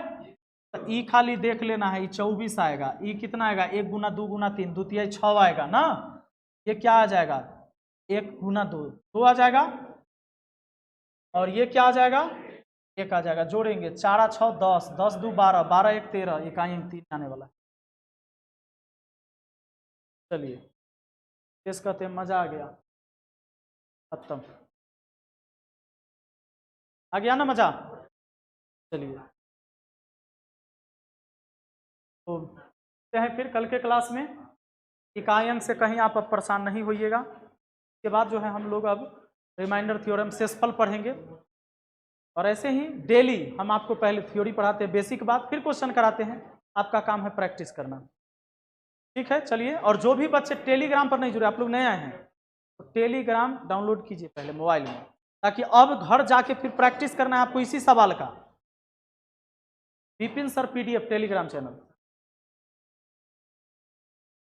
तो ई खाली देख लेना है, ई 24 आएगा, ई कितना आएगा? 1 गुना 2 गुना 3, 2 तिहाई 6 आएगा ना, ये क्या आ जाएगा? 1 गुना 2 2 आ जाएगा, और ये क्या आ जाएगा? 1 आ जाएगा, जोड़ेंगे 4 6 10, 10 2 12, 12 1 13, इकाई अंक 3 आने वाला है। चलिए इस कहते हैं मजा आ गया, खत्म, आ गया ना मजा? चलिए तो हैं फिर कल के क्लास में, इकाई अंक से कहीं आप अब परेशान नहीं होइएगा। इसके बाद जो है हम लोग अब रिमाइंडर थ्योरम शेषफल पढ़ेंगे, और ऐसे ही डेली हम आपको पहले थ्योरी पढ़ाते हैं बेसिक बात, फिर क्वेश्चन कराते हैं, आपका काम है प्रैक्टिस करना, ठीक है। चलिए, और जो भी बच्चे टेलीग्राम पर नहीं जुड़े, आप लोग नए आए हैं तो टेलीग्राम डाउनलोड कीजिए पहले मोबाइल में, ताकि अब घर जाके फिर प्रैक्टिस करना है आपको इसी सवाल का। Vipin sir PDF Telegram channel.